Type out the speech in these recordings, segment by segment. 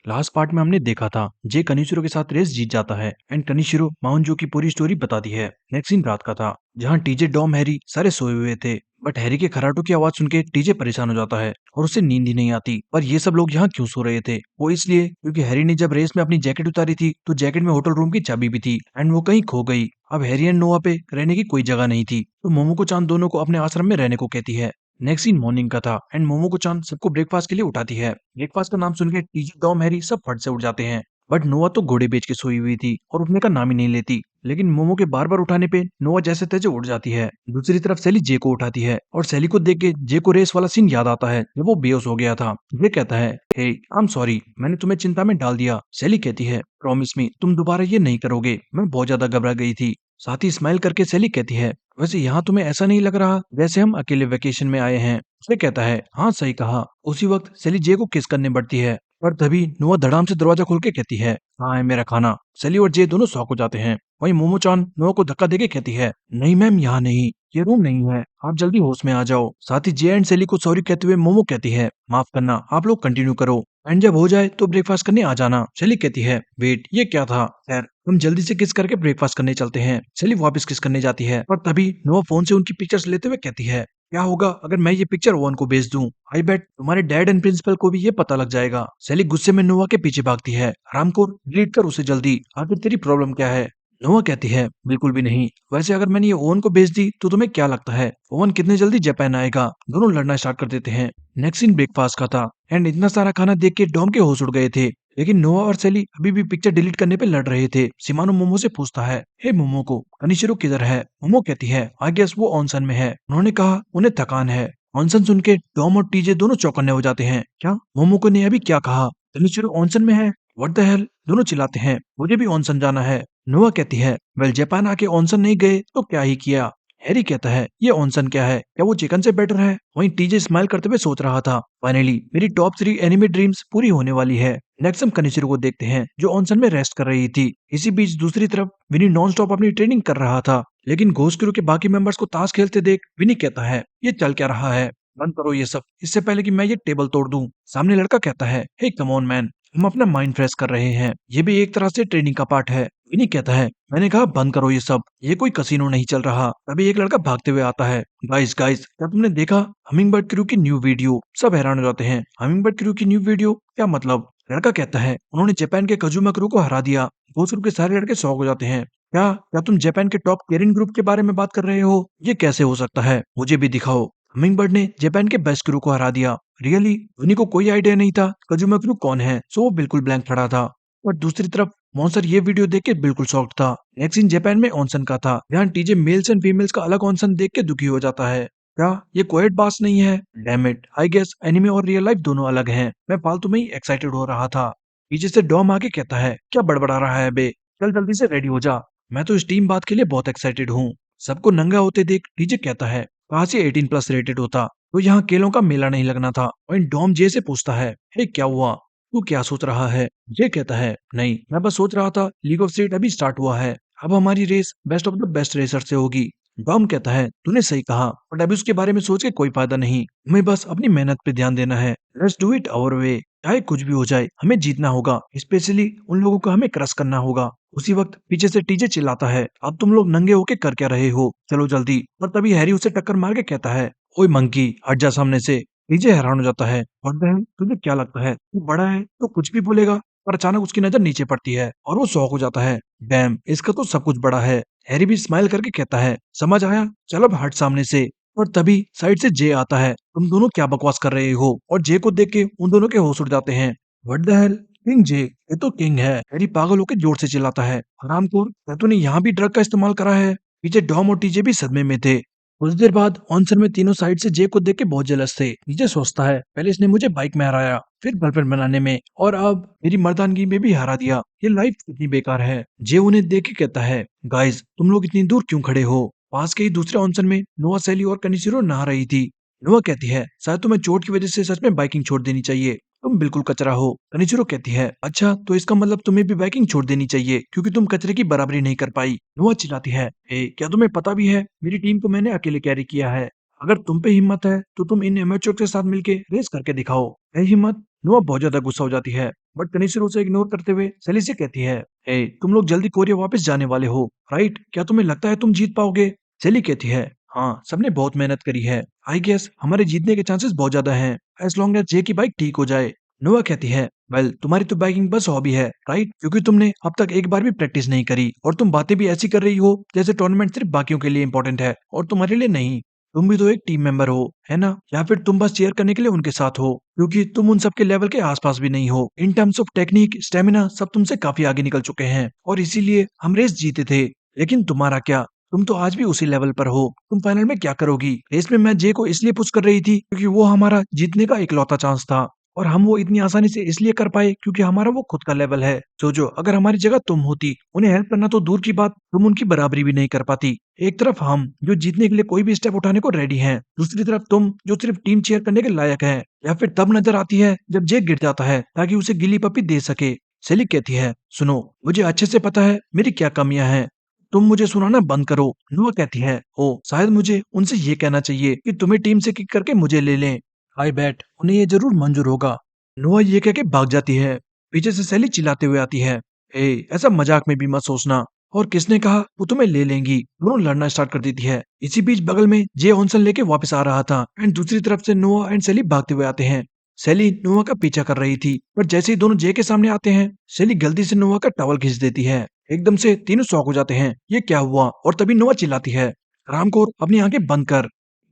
Last part में हमने देखा था जे कनिशिरो के साथ रेस जीत जाता है एंड कनिशिरो माउंजो की पूरी स्टोरी बताती है। नेक्स्ट सीन रात का था जहाँ टीजे डॉम हैरी सारे सोए हुए थे। बट हैरी के खराटों की आवाज सुन के टीजे परेशान हो जाता है और उसे नींद ही नहीं आती। पर ये सब लोग यहाँ क्यों सो रहे थे? वो इसलिए क्योंकि हैरी ने जब रेस में अपनी जैकेट उतारी थी तो जैकेट में होटल रूम की चाबी भी थी एंड वो कहीं खो गई। अब हैरी एंड नोआ पे रहने की कोई जगह नहीं थी तो मोमोको चांद दोनों को अपने आश्रम में रहने को कहती है। नेक्स्ट सीन मॉर्निंग का था एंड मोमोको चांद सबको ब्रेकफास्ट के लिए उठाती है। ब्रेकफास्ट का नाम सुन के टीजे डॉम हैरी सब फट से उठ जाते हैं। बट नोआ तो घोड़े बेच के सोई हुई थी और उठने का नाम ही नहीं लेती। लेकिन मोमो के बार बार उठाने पे नोआ जैसे तैसे उठ जाती है। दूसरी तरफ सैली जे को उठाती है और सैली को देख के जे को रेस वाला सीन याद आता है जब वो बेहोश हो गया था। जे कहता है, हे आई एम सॉरी, मैंने तुम्हें चिंता में डाल दिया। सैली कहती है, प्रॉमिस मी तुम दोबारा ये नहीं करोगे, मैं बहुत ज्यादा घबरा गई थी। साथ ही स्माइल करके सैली कहती है, वैसे यहाँ तुम्हें ऐसा नहीं लग रहा जैसे हम अकेले वेकेशन में आए हैं? उसे कहता है, हाँ सही कहा। उसी वक्त सैली जे को किस करने बढ़ती है पर तभी नोआ धड़ाम से दरवाजा खोल के कहती है, हाँ है मेरा खाना। सैली और जे दोनों शॉक हो जाते हैं। वहीं मोमो चान नोआ को धक्का देके कहती है, नहीं मैम यहाँ नहीं, ये रूम नहीं है, आप जल्दी होश में आ जाओ। साथ ही जे एंड सैली को सॉरी कहते हुए मोमो कहती है, माफ करना, आप लोग कंटिन्यू करो एंड जब हो जाए तो ब्रेकफास्ट करने आ जाना। सैली कहती है, वेट ये क्या था? खैर हम जल्दी से किस करके ब्रेकफास्ट करने चलते हैं। सैली वापस किस करने जाती है पर तभी नोआ फोन से उनकी पिक्चर्स लेते हुए कहती है, क्या होगा अगर मैं ये पिक्चर ओवन को भेज दूं? आई बेट तुम्हारे डैड एंड प्रिंसिपल को भी ये पता लग जाएगा। सैली गुस्से में नोआ के पीछे भागती है, हरामखोर डिलीट कर उसे जल्दी, आखिर तेरी प्रॉब्लम क्या है? नोआ कहती है, बिल्कुल भी नहीं। वैसे अगर मैंने ये ओवन को भेज दी तो तुम्हें क्या लगता है ओवन कितने जल्दी जापान आएगा? दोनों लड़ना स्टार्ट कर देते हैं। नेक्स्ट सीन ब्रेकफास्ट का था एंड इतना सारा खाना देख के डॉम के होश उड़ गए थे। लेकिन नोआ और सैली अभी भी पिक्चर डिलीट करने पे लड़ रहे थे। सिमानो मोमो से पूछता है, हे मोमो को कनिशिरो किधर है? मोमो कहती है, आई गेस वो ऑनसन में है, उन्होंने कहा उन्हें थकान है। ऑनसन सुन के टॉम और टीजे दोनों चौकन्ने हो जाते हैं। क्या मोमोको ने अभी क्या कहा? कनिशिरो ऑनसन में है? What the hello? दोनों चिल्लाते हैं, मुझे भी ऑनसन जाना है। नोआ कहती है, वेल जापान आके ऑनसन नहीं गए तो क्या ही किया? हैरी कहता है, ये ऑनसन क्या है? क्या वो चिकन से बेटर है? वहीं टीजे स्माइल करते हुए सोच रहा था, फाइनली मेरी टॉप 3 एनिमे ड्रीम्स पूरी होने वाली है। नेक्स्ट हम कनिशिरो को देखते हैं जो ऑनसन में रेस्ट कर रही थी। इसी बीच दूसरी तरफ विनी नॉन स्टॉप अपनी ट्रेनिंग कर रहा था। लेकिन घोस्ट क्रू के बाकी मेंबर्स को ताश खेलते देख विनी कहता है, ये चल क्या रहा है? बंद करो ये सब, इससे पहले कि मैं ये टेबल तोड़ दूं। सामने लड़का कहता है, हे कम ऑन मैन, हम अपना माइंड फ्रेश कर रहे हैं, ये भी एक तरह से ट्रेनिंग का पार्ट है। विनी कहता है, मैंने कहा बंद करो ये सब, ये कोई कसीनो नहीं चल रहा। तभी एक लड़का भागते हुए आता है, गाइस गाइस क्या तुमने देखा हमिंग बर्ड क्रू की न्यू वीडियो? सब हैरान हो जाते हैं, हमिंग बर्ड क्रू की न्यू वीडियो क्या मतलब? लड़का कहता है, उन्होंने जापान के कजुमा क्रू को हरा दिया। घोस्ट क्रू के सारे लड़के शॉक हो जाते हैं। क्या क्या तुम जापान के टॉप केरिन ग्रुप के बारे में बात कर रहे हो? ये कैसे हो सकता है? मुझे भी दिखाओ। हमिंगबर्ड ने जापान के बेस्ट क्रू को हरा दिया। रियली? धोनी को कोई आइडिया नहीं था कजुमा क्रू कौन है, सो वो बिल्कुल ब्लैंक खड़ा था। और दूसरी तरफ मॉन्स्टर ये वीडियो देख के बिल्कुल शॉक्ड था। नेक्स्ट सीन जापान में ऑनसन का था जहाँ टीजे मेल्स एंड फीमेल्स का अलग ऑनसन देख के दुखी हो जाता है। क्या ये कोएड बास नहीं है? Damn it, I guess anime और रियल लाइफ दोनों अलग हैं। मैं फालतू में ही एक्साइटेड हो रहा था। पीछे से डॉम आके कहता है, क्या बड़बड़ा रहा है बे, चल जल्दी से रेडी हो जा, मैं तो इस टीम बात के लिए बहुत एक्साइटेड हूँ। सबको नंगा होते देख डीजे कहता है, कहाँ से 18 प्लस रेटेड होता तो यहाँ केलों का मेला नहीं लगना था। वहीं डॉम जे से पूछता है, हे क्या हुआ, तू क्या सोच रहा है? जे कहता है, नहीं मैं बस सोच रहा था लीग ऑफ स्ट्रीट अभी स्टार्ट हुआ है, अब हमारी race best of the best racer से होगी। डॉम कहता है, तूने सही कहा, बट अभी उसके बारे में सोच के कोई फायदा नहीं, हमें बस अपनी मेहनत पे ध्यान देना है। Let's do it our way, चाहे कुछ भी हो जाए हमें जीतना होगा, स्पेशली उन लोगों को हमें क्रश करना होगा। उसी वक्त पीछे से टीजे चिल्लाता है, अब तुम लोग नंगे होके कर क्या रहे हो, चलो जल्दी। और तभी हैरी उसे टक्कर मार के कहता है, ओए मंकी हट जा सामने से। टीजे हैरान हो जाता है, और बहन तुझे क्या लगता है तू बड़ा है तो कुछ भी बोलेगा? पर अचानक उसकी नजर नीचे पड़ती है और वो शॉक हो जाता है, डैम इसका तो सब कुछ बड़ा है। हैरी भी स्माइल करके कहता है, समझ आया, चल अब हट सामने से। और तभी साइड से जे आता है, तुम दोनों क्या बकवास कर रहे हो? और जे को देख के उन दोनों के होश उड़ जाते हैं। व्हाट द हेल, किंग जे, ये तो किंग है। हैरी पागल होकर जोर से चिल्लाता है, हरामखोर क्या तूने यहाँ भी ड्रग का इस्तेमाल करा है? पीछे डॉम और टीजे भी सदमे में थे। कुछ देर बाद ऑनसन में तीनों साइड से जे को देख के बहुत जेलस थे। टीजे सोचता है, पहले इसने मुझे बाइक में हराया, फिर गर्लफ्रेंड बनाने में, और अब मेरी मर्दानगी में भी हरा दिया। ये लाइफ कितनी बेकार है। जे उन्हें देख के कहता है, गाइस तुम लोग इतनी दूर क्यों खड़े हो? पास के ही दूसरे ऑनसन में नोआ, सैली और कनिशिरो नहा रही थी। नोआ कहती है, शायद तुम्हें चोट की वजह से सच में बाइकिंग छोड़ देनी चाहिए, तुम बिल्कुल कचरा हो। कनिचिरो कहती है, अच्छा तो इसका मतलब तुम्हें भी बाइकिंग छोड़ देनी चाहिए क्योंकि तुम कचरे की बराबरी नहीं कर पाई। नोआ चिल्लाती है, ए क्या तुम्हें पता भी है मेरी टीम को मैंने अकेले कैरी किया है, अगर तुम पे हिम्मत है तो तुम इन एमेच्योर के साथ मिलके रेस करके दिखाओ। है हिम्मत? नोआ बहुत ज्यादा गुस्सा हो जाती है। बट कनिशिरो उसे इग्नोर करते हुए सेली से कहती है, हे तुम लोग जल्दी कोरिया वापस जाने वाले हो, राइट? क्या तुम्हें लगता है तुम जीत पाओगे? सेली कहती है, हाँ सबने बहुत मेहनत करी है, आई गेस हमारे जीतने के चांसेस बहुत ज्यादा हैं एज लॉन्ग एज जे की बाइक ठीक हो जाए। नोआ कहती है, वेल तुम्हारी तो बाइकिंग बस हॉबी है, राइट? क्योंकि तुमने अब तक एक बार भी प्रैक्टिस नहीं करी और तुम बातें भी ऐसी कर रही हो जैसे टूर्नामेंट सिर्फ बाकियों के लिए इंपॉर्टेंट है और तुम्हारे लिए नहीं। तुम भी तो एक टीम मेंबर हो, है ना? या फिर तुम बस चेयर करने के लिए उनके साथ हो? क्योंकि तुम उन सबके लेवल के आसपास भी नहीं हो। In terms of technique, stamina सब तुमसे काफी आगे निकल चुके हैं और इसीलिए हम रेस जीते थे। लेकिन तुम्हारा क्या? तुम तो आज भी उसी लेवल पर हो। तुम फाइनल में क्या करोगी? रेस में मैं जे को इसलिए पुश कर रही थी क्योंकि वो हमारा जीतने का इकलौता चांस था और हम वो इतनी आसानी से इसलिए कर पाए क्योंकि हमारा वो खुद का लेवल है। सोचो अगर हमारी जगह तुम होती, उन्हें हेल्प करना तो दूर की बात, तुम उनकी बराबरी भी नहीं कर पाती। एक तरफ हम जो जीतने के लिए कोई भी स्टेप उठाने को रेडी हैं, दूसरी तरफ तुम जो सिर्फ टीम चेयर करने के लायक है। या फिर तब नजर आती है जब जेक गिर जाता है ताकि उसे गिली पप्पी दे सके। सेली कहती है, सुनो मुझे अच्छे से पता है मेरी क्या कमियां हैं, तुम मुझे सुनाना बंद करो। नोआ कहती है, ओ शायद मुझे उनसे ये कहना चाहिए कि तुम्हें टीम से किक करके मुझे ले लें। आई बेट उन्हें ये जरूर मंजूर होगा। नोआ ये कह के भाग जाती है। पीछे से सैली चिल्लाते हुए आती है, ए ऐसा मजाक में भी मत सोचना। और किसने कहा वो तुम्हें ले लेंगी? दोनों लड़ना स्टार्ट कर देती है। इसी बीच बगल में जे ऑनसन लेके वापस आ रहा था एंड दूसरी तरफ से नोआ एंड सैली भागते हुए आते हैं। सैली नोआ का पीछा कर रही थी पर जैसे ही दोनों जे के सामने आते हैं, सैली गलती से नोआ का टॉवल खींच देती है। एकदम से तीनों शॉक हो जाते हैं, ये क्या हुआ? और तभी नोआ चिल्लाती है, रामकोर अपनी आंखें बंद कर।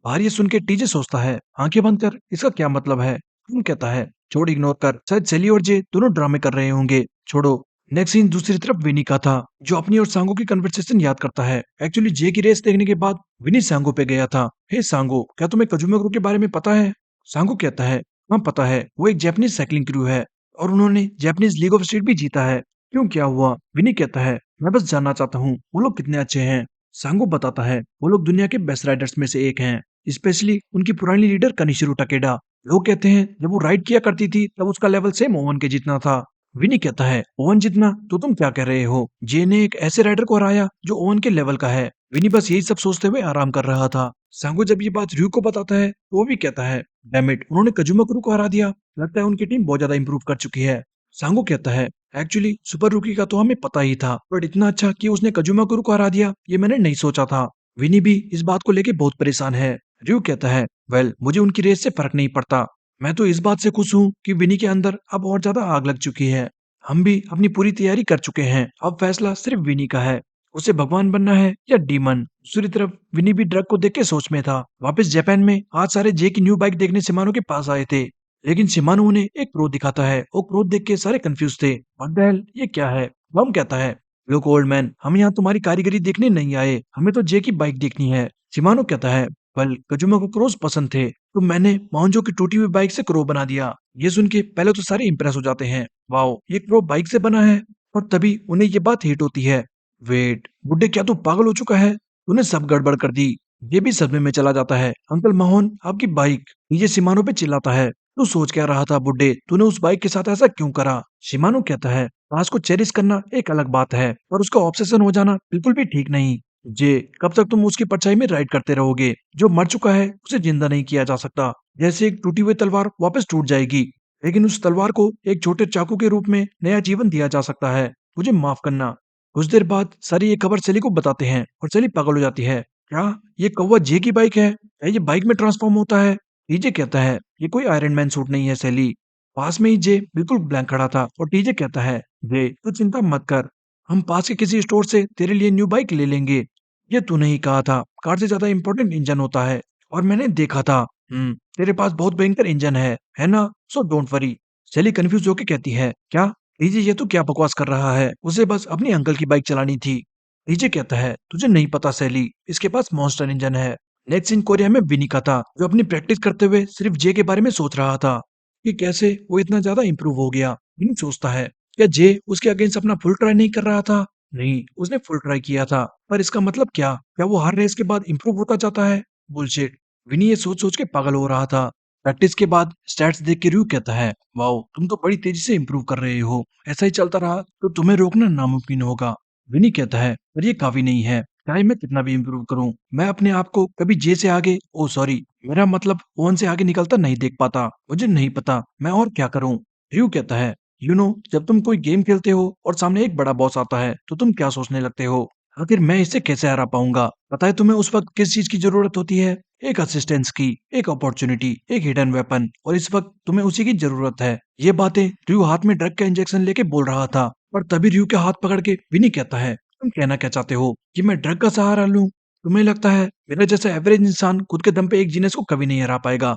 बाहर ये सुन के टीजे सोचता है, आंखें बंद कर इसका क्या मतलब है? तुम कहता है, छोड़ इग्नोर कर, शायद सेली और जे दोनों ड्रामे कर रहे होंगे, छोड़ो। नेक्स्ट सीन दूसरी तरफ विनी का था जो अपनी और सांगो की कन्वर्सेशन याद करता है। एक्चुअली जे की रेस देखने के बाद विनी सांगो पे गया था। हे सांगो, क्या तुम्हें कजुमा के बारे में पता है? सांगो कहता है, हाँ पता है, वो एक जापानीज साइकिलिंग क्रू है और उन्होंने जापानीज लीग ऑफ स्ट्रीट भी जीता है। क्यों क्या हुआ? विनी कहता है, मैं बस जानना चाहता हूँ वो लोग कितने अच्छे हैं। सांगो बताता है, वो लोग दुनिया के बेस्ट राइडर्स में से एक हैं, स्पेशली उनकी पुरानी लीडर कनिशिरो टकेडा। लोग कहते हैं जब वो राइड किया करती थी तब उसका लेवल सेम ओवन के जितना था। विनी कहता है, ओवन जितना? तो तुम क्या कह रहे हो? जे ने एक ऐसे राइडर को हराया जो ओवन के लेवल का है। विनी बस यही सब सोचते हुए आराम कर रहा था। सांगो जब ये बात रयू को बताता है तो वो भी कहता है, डैम इट, उन्होंने कजुमा कुरु को हरा दिया। लगता है उनकी टीम बहुत ज्यादा इंप्रूव कर चुकी है। सांगो कहता है, एक्चुअली सुपर रूकी का तो हमें पता ही था बट इतना अच्छा कि उसने कजुमा कुरु को हरा दिया ये मैंने नहीं सोचा था। विनी भी इस बात को लेके बहुत परेशान है। रयू कहता है, वेल मुझे उनकी रेस से फर्क नहीं पड़ता, मैं तो इस बात से खुश हूँ कि विनी के अंदर अब और ज्यादा आग लग चुकी है। हम भी अपनी पूरी तैयारी कर चुके हैं, अब फैसला सिर्फ विनी का है, उसे भगवान बनना है या डीमन। दूसरी तरफ विनी भी ड्रग को देख के सोच में था। वापस जापान में आज सारे जे की न्यू बाइक देखने शिमानो के पास आए थे, लेकिन शिमानो उन्हें एक क्रोध दिखाता है। वो क्रोध देख के सारे कंफ्यूज थे, व्हाट द हेल, ये क्या है? बम कहता है, लुक ओल्ड मैन, हम यहाँ तुम्हारी कारीगरी देखने नहीं आए, हमें तो जे की बाइक देखनी है। शिमानो कहता है, वेल कजुमा को क्रोज पसंद थे तो मैंने माउंजो की टूटी हुई बाइक से क्रो बना दिया। ये सुन के पहले तो सारे इंप्रेस हो जाते हैं, वाओ ये क्रो बाइक से बना है। और तभी उन्हें ये बात हिट होती है, वेट बुड्ढे क्या तू पागल हो चुका है? तूने सब गड़बड़ कर दी। ये भी सदमे में चला जाता है, अंकल मोहन आपकी बाइक। ये शिमानो पे चिल्लाता है, तू सोच क्या रहा था बुड्ढे, तूने उस बाइक के साथ ऐसा क्यों करा? शिमानो कहता है, पास को चेरिश करना एक अलग बात है पर उसका ऑब्सेशन हो जाना बिल्कुल भी ठीक नहीं। जे कब तक तुम उसकी परछाई में राइड करते रहोगे? जो मर चुका है उसे जिंदा नहीं किया जा सकता। जैसे एक टूटी हुई तलवार वापस टूट जाएगी लेकिन उस तलवार को एक छोटे चाकू के रूप में नया जीवन दिया जा सकता है। मुझे माफ करना। कुछ देर बाद सारी ये खबर सेली को बताते हैं और सेली पागल हो जाती है, क्या ये कौवा जे की बाइक है? क्या ये बाइक में ट्रांसफॉर्म होता है? टीजे कहता है, ये कोई आयरन मैन सूट नहीं है सेली। पास में ही जे बिल्कुल ब्लैंक खड़ा था और टीजे कहता है, जे तू चिंता मत कर, हम पास के किसी स्टोर से तेरे लिए न्यू बाइक ले लेंगे। ये तूने ही कहा था कार से ज्यादा इंपॉर्टेंट इंजन होता है और मैंने देखा था। तेरे पास बहुत भयंकर इंजन है ना? So don't worry. सेली कंफ्यूज होके कहती है, क्या? टीजे ये तो क्या बकवास कर रहा है, उसे बस अपनी अंकल की बाइक चलानी थी। टीजे कहता है, तुझे नहीं पता सेली, इसके पास मॉन्स्टर इंजन है। नेक्स्ट इन कोरिया में विनी का था जो अपनी प्रैक्टिस करते हुए सिर्फ जे के बारे में सोच रहा था कि कैसे वो इतना ज्यादा इंप्रूव हो गया। विनी सोचता है, क्या जे उसके अगेंस्ट अपना फुल ट्राई नहीं कर रहा था? नहीं, उसने फुल ट्राई किया था, पर इसका मतलब क्या? क्या वो हर रेस के बाद इंप्रूव होता जाता है? बुलशिट। विनी ये सोच सोच के पागल हो रहा था। प्रैक्टिस के बाद स्टैट्स देख के रू कहता है, वाओ तुम तो बड़ी तेजी से इंप्रूव कर रहे हो, ऐसा ही चलता रहा तो तुम्हें रोकना नामुमकिन होगा। विनी कहता है, पर ये काफी नहीं है, चाहे मैं कितना भी इंप्रूव करूं, मैं अपने आप को कभी जे से आगे, ओ सॉरी मेरा मतलब ओवन से आगे निकलता नहीं देख पाता। मुझे नहीं पता मैं और क्या करूं। रू कहता है, जब तुम कोई गेम खेलते हो और सामने एक बड़ा बॉस आता है तो तुम क्या सोचने लगते हो? आखिर मैं इससे कैसे हरा पाऊंगा? पता है तुम्हें उस वक्त किस चीज की जरूरत होती है? एक असिस्टेंस की, एक अपॉर्चुनिटी, एक हिडन वेपन, और इस वक्त तुम्हें उसी की जरूरत है। ये बातें रयू हाथ में ड्रग का इंजेक्शन लेके बोल रहा था, और तभी रयू के हाथ पकड़ के विनी कहता है, तुम कहना क्या चाहते हो कि मैं ड्रग का सहारा लूं? तुम्हें लगता है मेरा जैसा एवरेज इंसान खुद के दम पे एक जीनियस को कभी नहीं हरा पाएगा?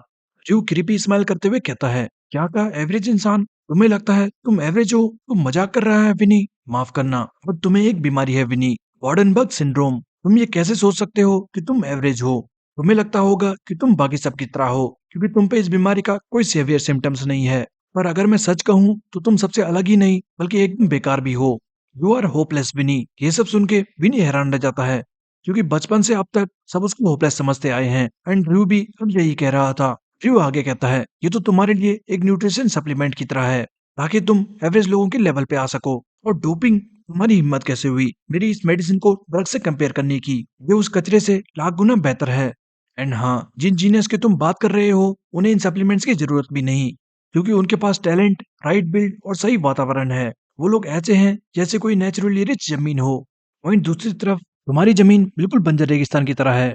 रयू क्रीपी स्माइल करते हुए कहता है, क्या कहा एवरेज इंसान? तुम्हें लगता है तुम एवरेज हो? तुम मजाक कर रहा है विनी। माफ करना, बट तुम्हें एक बीमारी है विनी, वार्डनबर्ग सिंड्रोम। तुम ये कैसे सोच सकते हो कि तुम एवरेज हो? तुम्हें लगता होगा कि तुम बाकी सबकी तरह हो क्योंकि तुम पे इस बीमारी का कोई सेवियर सिम्टम्स नहीं है। पर अगर मैं सच कहूँ तो तुम सबसे अलग ही नहीं बल्कि एकदम बेकार भी हो। यू आर होपलेस विनी। ये सब सुन के विनी हैरान रह जाता है क्योंकि बचपन से अब तक सब उसको होपलेस समझते आए हैं, एंड ड्रू भी अब यही कह रहा था। ड्रू आगे कहता है, ये तो तुम्हारे लिए एक न्यूट्रिशन सप्लीमेंट की तरह है ताकि तुम एवरेज लोगों के लेवल पे आ सको। और डोपिंग, तुम्हारी हिम्मत कैसे हुई मेरी इस मेडिसिन को ड्रग से कंपेयर करने की? ये उस कचरे से लाख गुना बेहतर है। एंड हाँ, जिन जीनियस की तुम बात कर रहे हो उन्हें इन सप्लीमेंट्स की जरूरत भी नहीं, क्योंकि उनके पास टैलेंट, राइट बिल्ड और सही वातावरण है। वो लोग ऐसे हैं जैसे कोई नेचुरली रिच जमीन हो। वहीं दूसरी तरफ तुम्हारी जमीन बिल्कुल बंजर रेगिस्तान की तरह है,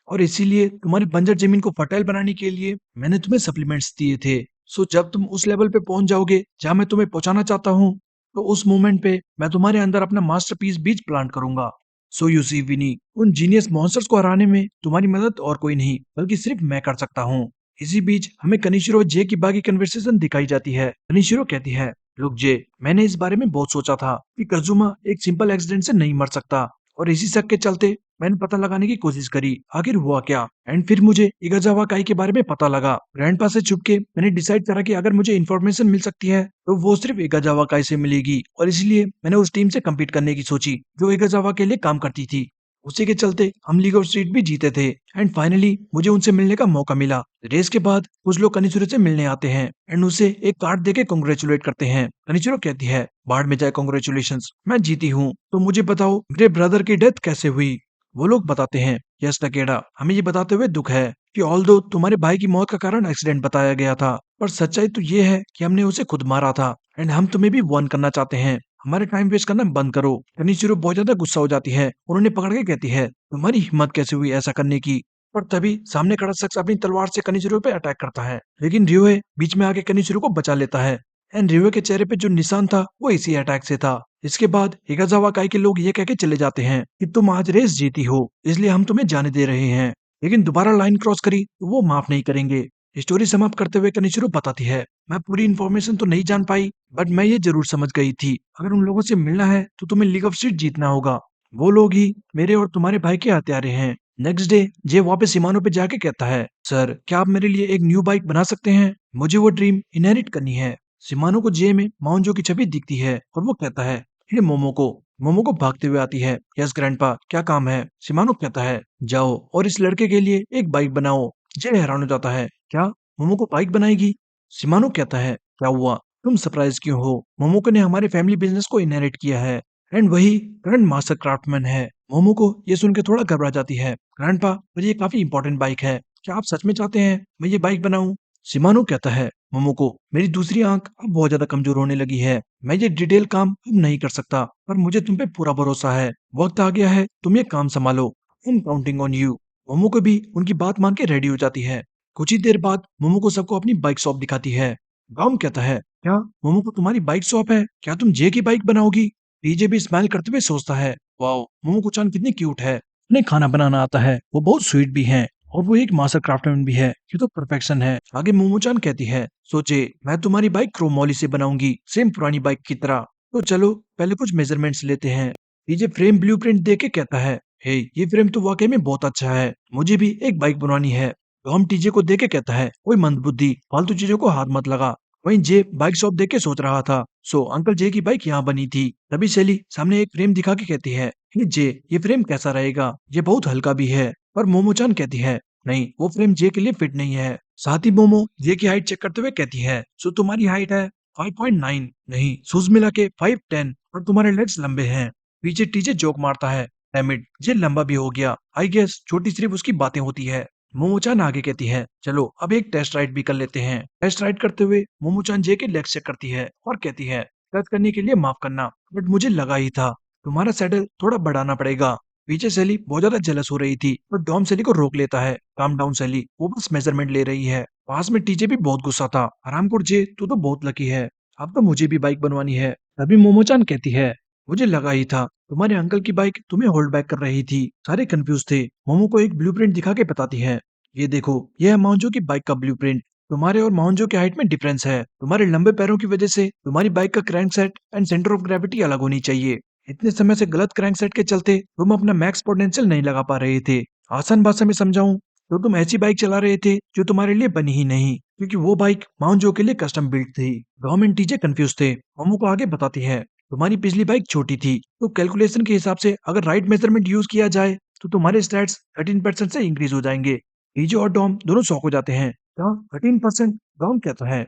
और इसीलिए तुम्हारी बंजर जमीन को फर्टाइल बनाने के लिए मैंने तुम्हें सप्लीमेंट्स दिए थे। सो जब तुम उस लेवल पे पहुंच जाओगे जहां मैं तुम्हें पहुंचाना चाहता हूँ, तो उस मोमेंट पे मैं तुम्हारे अंदर अपना मास्टरपीस बीज प्लांट करूंगा। सो यू सी विनी, उन जीनियस मॉन्स्टर्स को हराने में तुम्हारी मदद और कोई नहीं बल्कि सिर्फ मैं कर सकता हूँ। इसी बीच हमें कनिशिरो और जे की बाकी कन्वर्सेशन दिखाई जाती है। कनिशिरो कहती है, लुक जे, मैंने इस बारे में बहुत सोचा था कि कजुमा एक सिंपल एक्सीडेंट से नहीं मर सकता, और इसी शक के चलते मैंने पता लगाने की कोशिश करी आखिर हुआ क्या। एंड फिर मुझे इगाजावा काई के बारे में पता लगा। ग्रैंडपा से छुप के मैंने डिसाइड करा कि अगर मुझे इन्फॉर्मेशन मिल सकती है तो वो सिर्फ इगाजावा काई से मिलेगी, और इसलिए मैंने उस टीम से कम्पीट करने की सोची जो इगाजावा के लिए काम करती थी। उसी के चलते हम लीग ऑफ स्ट्रीट भी जीते थे, एंड फाइनली मुझे उनसे मिलने का मौका मिला। रेस के बाद कुछ लोग कनिचुरो से मिलने आते हैं एंड उसे एक कार्ड देके कांग्रेचुलेट करते हैं। कनिचुरो कहती है, बाढ़ में जाए कांग्रेचुलेशंस, मैं जीती हूँ। तो मुझे बताओ मेरे ब्रदर की डेथ कैसे हुई? वो लोग बताते हैं, यस टकेडा, हमें ये बताते हुए दुख है कि ऑल्दो तुम्हारे भाई की मौत का कारण एक्सीडेंट बताया गया था, पर सच्चाई तो ये है कि हमने उसे खुद मारा था, एंड हम तुम्हें भी वार्न करना चाहते हैं, हमारे टाइम वेस्ट करना बंद करो। कनिचिरो बहुत ज्यादा गुस्सा हो जाती है, उन्होंने पकड़ के कहती है, तुम्हारी हिम्मत कैसे हुई ऐसा करने की? और तभी सामने खड़ा शख्स अपनी तलवार से कनिचिरो पे अटैक करता है, लेकिन रियोए बीच में आके कनिचिरो को बचा लेता है, एंड रियोए के चेहरे पे जो निशान था वो इसी अटैक से था। इसके बाद हिगाजावा काई के लोग ये कह के चले जाते हैं कि तुम आज रेस जीती हो, इसलिए हम तुम्हें जाने दे रहे हैं, लेकिन दोबारा लाइन क्रॉस करी तो वो माफ नहीं करेंगे। स्टोरी समाप्त करते हुए कनिचिरो बताती है, मैं पूरी इन्फॉर्मेशन तो नहीं जान पाई, बट मैं ये जरूर समझ गई थी, अगर उन लोगों से मिलना है तो तुम्हें लीग ऑफ स्ट्रीट जीतना होगा। वो लोग ही मेरे और तुम्हारे भाई के हत्यारे हैं। नेक्स्ट डे जे वापस सिमानो पे जाके कहता है, सर क्या आप मेरे लिए एक न्यू बाइक बना सकते हैं? मुझे वो ड्रीम इनहेरिट करनी है। सिमानो को जे में माउंजो की छवि दिखती है और वो कहता है, हे मोमोको। मोमोको भागते हुए आती है, यस ग्रैंडपा, क्या काम है? सिमानो कहता है, जाओ और इस लड़के के लिए एक बाइक बनाओ। जे हैरान हो जाता है, क्या मोमोको बाइक बनाएगी? सिमानो कहता है, क्या हुआ, तुम सरप्राइज क्यों हो? मोमोको ने हमारे फैमिली बिजनेस को इनहेरिट किया है, एंड वही ग्रैंड मास्टर क्राफ्टमैन है। मोमोको ये सुन के थोड़ा घबरा जाती है, ग्रैंडपा मुझे ये काफी इंपॉर्टेंट बाइक है, क्या आप सच में चाहते हैं मैं ये बाइक बनाऊं? सिमानो कहता है, मोमोको, मेरी दूसरी आंख अब बहुत ज्यादा कमजोर होने लगी है, मैं ये डिटेल काम अब नहीं कर सकता, पर मुझे तुम पे पूरा भरोसा है, वक्त आ गया है, तुम ये काम संभालो, I am counting on you. मोमोको भी उनकी बात मान के रेडी हो जाती है। कुछ ही देर बाद मोमोको सबको अपनी बाइक शॉप दिखाती है। गाउम कहता है, क्या मोमोको तुम्हारी बाइक शॉप है? क्या तुम जे की बाइक बनाओगी? टीजे भी स्माइल करते हुए सोचता है, वाओ, मोमोको चान कितनी क्यूट है, उन्हें खाना बनाना आता है, वो बहुत स्वीट भी है, और वो एक मास्टर क्राफ्टमैन भी है, ये तो परफेक्शन है। आगे मोमोचान कहती है, सोचे मैं तुम्हारी बाइक क्रोमोली से बनाऊंगी, सेम पुरानी बाइक की तरह। तो चलो पहले कुछ मेजरमेंट्स लेते हैं। डीजे फ्रेम ब्लूप्रिंट देख के कहता है, हे ये फ्रेम तो वाकई में बहुत अच्छा है, मुझे भी एक बाइक बनवानी है। तो हम टीजे को देख के कहता है, कोई मंदबुद्धि फालतू चीजों को हाथ मत लगा। वहीं जे बाइक शॉप देख के सोच रहा था, सो अंकल जे की बाइक यहाँ बनी थी। तभी शैली सामने एक फ्रेम दिखा के कहती है, हे जे, ये फ्रेम कैसा रहेगा? ये बहुत हल्का भी है। पर मोमोचान कहती है, नहीं, वो फ्रेम जे के लिए फिट नहीं है। साथ ही मोमो जे की हाइट चेक करते हुए कहती है, सो तुम्हारी हाइट है 5.9, नहीं, शूज मिला के 5'10", और तुम्हारे लेग्स लंबे हैं। पीछे टीजे जोक मारता है, डैम इट, जे लंबा भी हो गया, आई गेस छोटी सिर्फ उसकी बातें होती है। मोमोचान आगे कहती है, चलो अब एक टेस्ट राइड भी कर लेते हैं। टेस्ट राइड करते हुए मोमोचान जे के लेग्स चेक करती है और कहती है, टच करने के लिए माफ करना, बट मुझे लगा ही था तुम्हारा सैडल थोड़ा बढ़ाना पड़ेगा। पीछे सैली बहुत ज्यादा जेलस हो रही थी, पर डॉम सैली को रोक लेता है। काम डाउन सैली, वो बस मेजरमेंट ले रही है। पास में टीजे भी बहुत गुस्सा था। हरामखोर जे, तू तो बहुत लकी है, अब तो मुझे भी बाइक बनवानी है। तभी मोमोचान कहती है, मुझे लगा ही था तुम्हारे अंकल की बाइक तुम्हें होल्ड बैक कर रही थी। सारे कंफ्यूज थे। मोमो को एक ब्लूप्रिंट दिखा के बताती है, ये देखो, यह है माउंजो की बाइक का ब्लूप्रिंट। तुम्हारे और माउंजो के हाइट में डिफरेंस है। तुम्हारे लंबे पैरों की वजह से तुम्हारी बाइक का crank set and centre of gravity अलग होनी चाहिए। इतने समय से गलत क्रैंक सेट के चलते तुम अपना मैक्स पोटेंशियल नहीं लगा पा रहे थे। आसान भाषा में समझाऊं तो तुम ऐसी बाइक चला रहे थे जो तुम्हारे लिए बनी ही नहीं, क्योंकि वो बाइक माउंजो के लिए कस्टम बिल्ड थी। गवर्नमेंट टीचर कंफ्यूज थे। मोमो को आगे बताती है, तुम्हारी पिछली बाइक छोटी थी, तो कैलकुलेशन के हिसाब से अगर राइट मेजरमेंट यूज किया जाए तो तुम्हारे स्टैट्स 13% से इंक्रीज हो जाएंगे। टीजे और डॉम दोनों शॉक हो जाते हैं। क्या 13%? डॉम कहता है,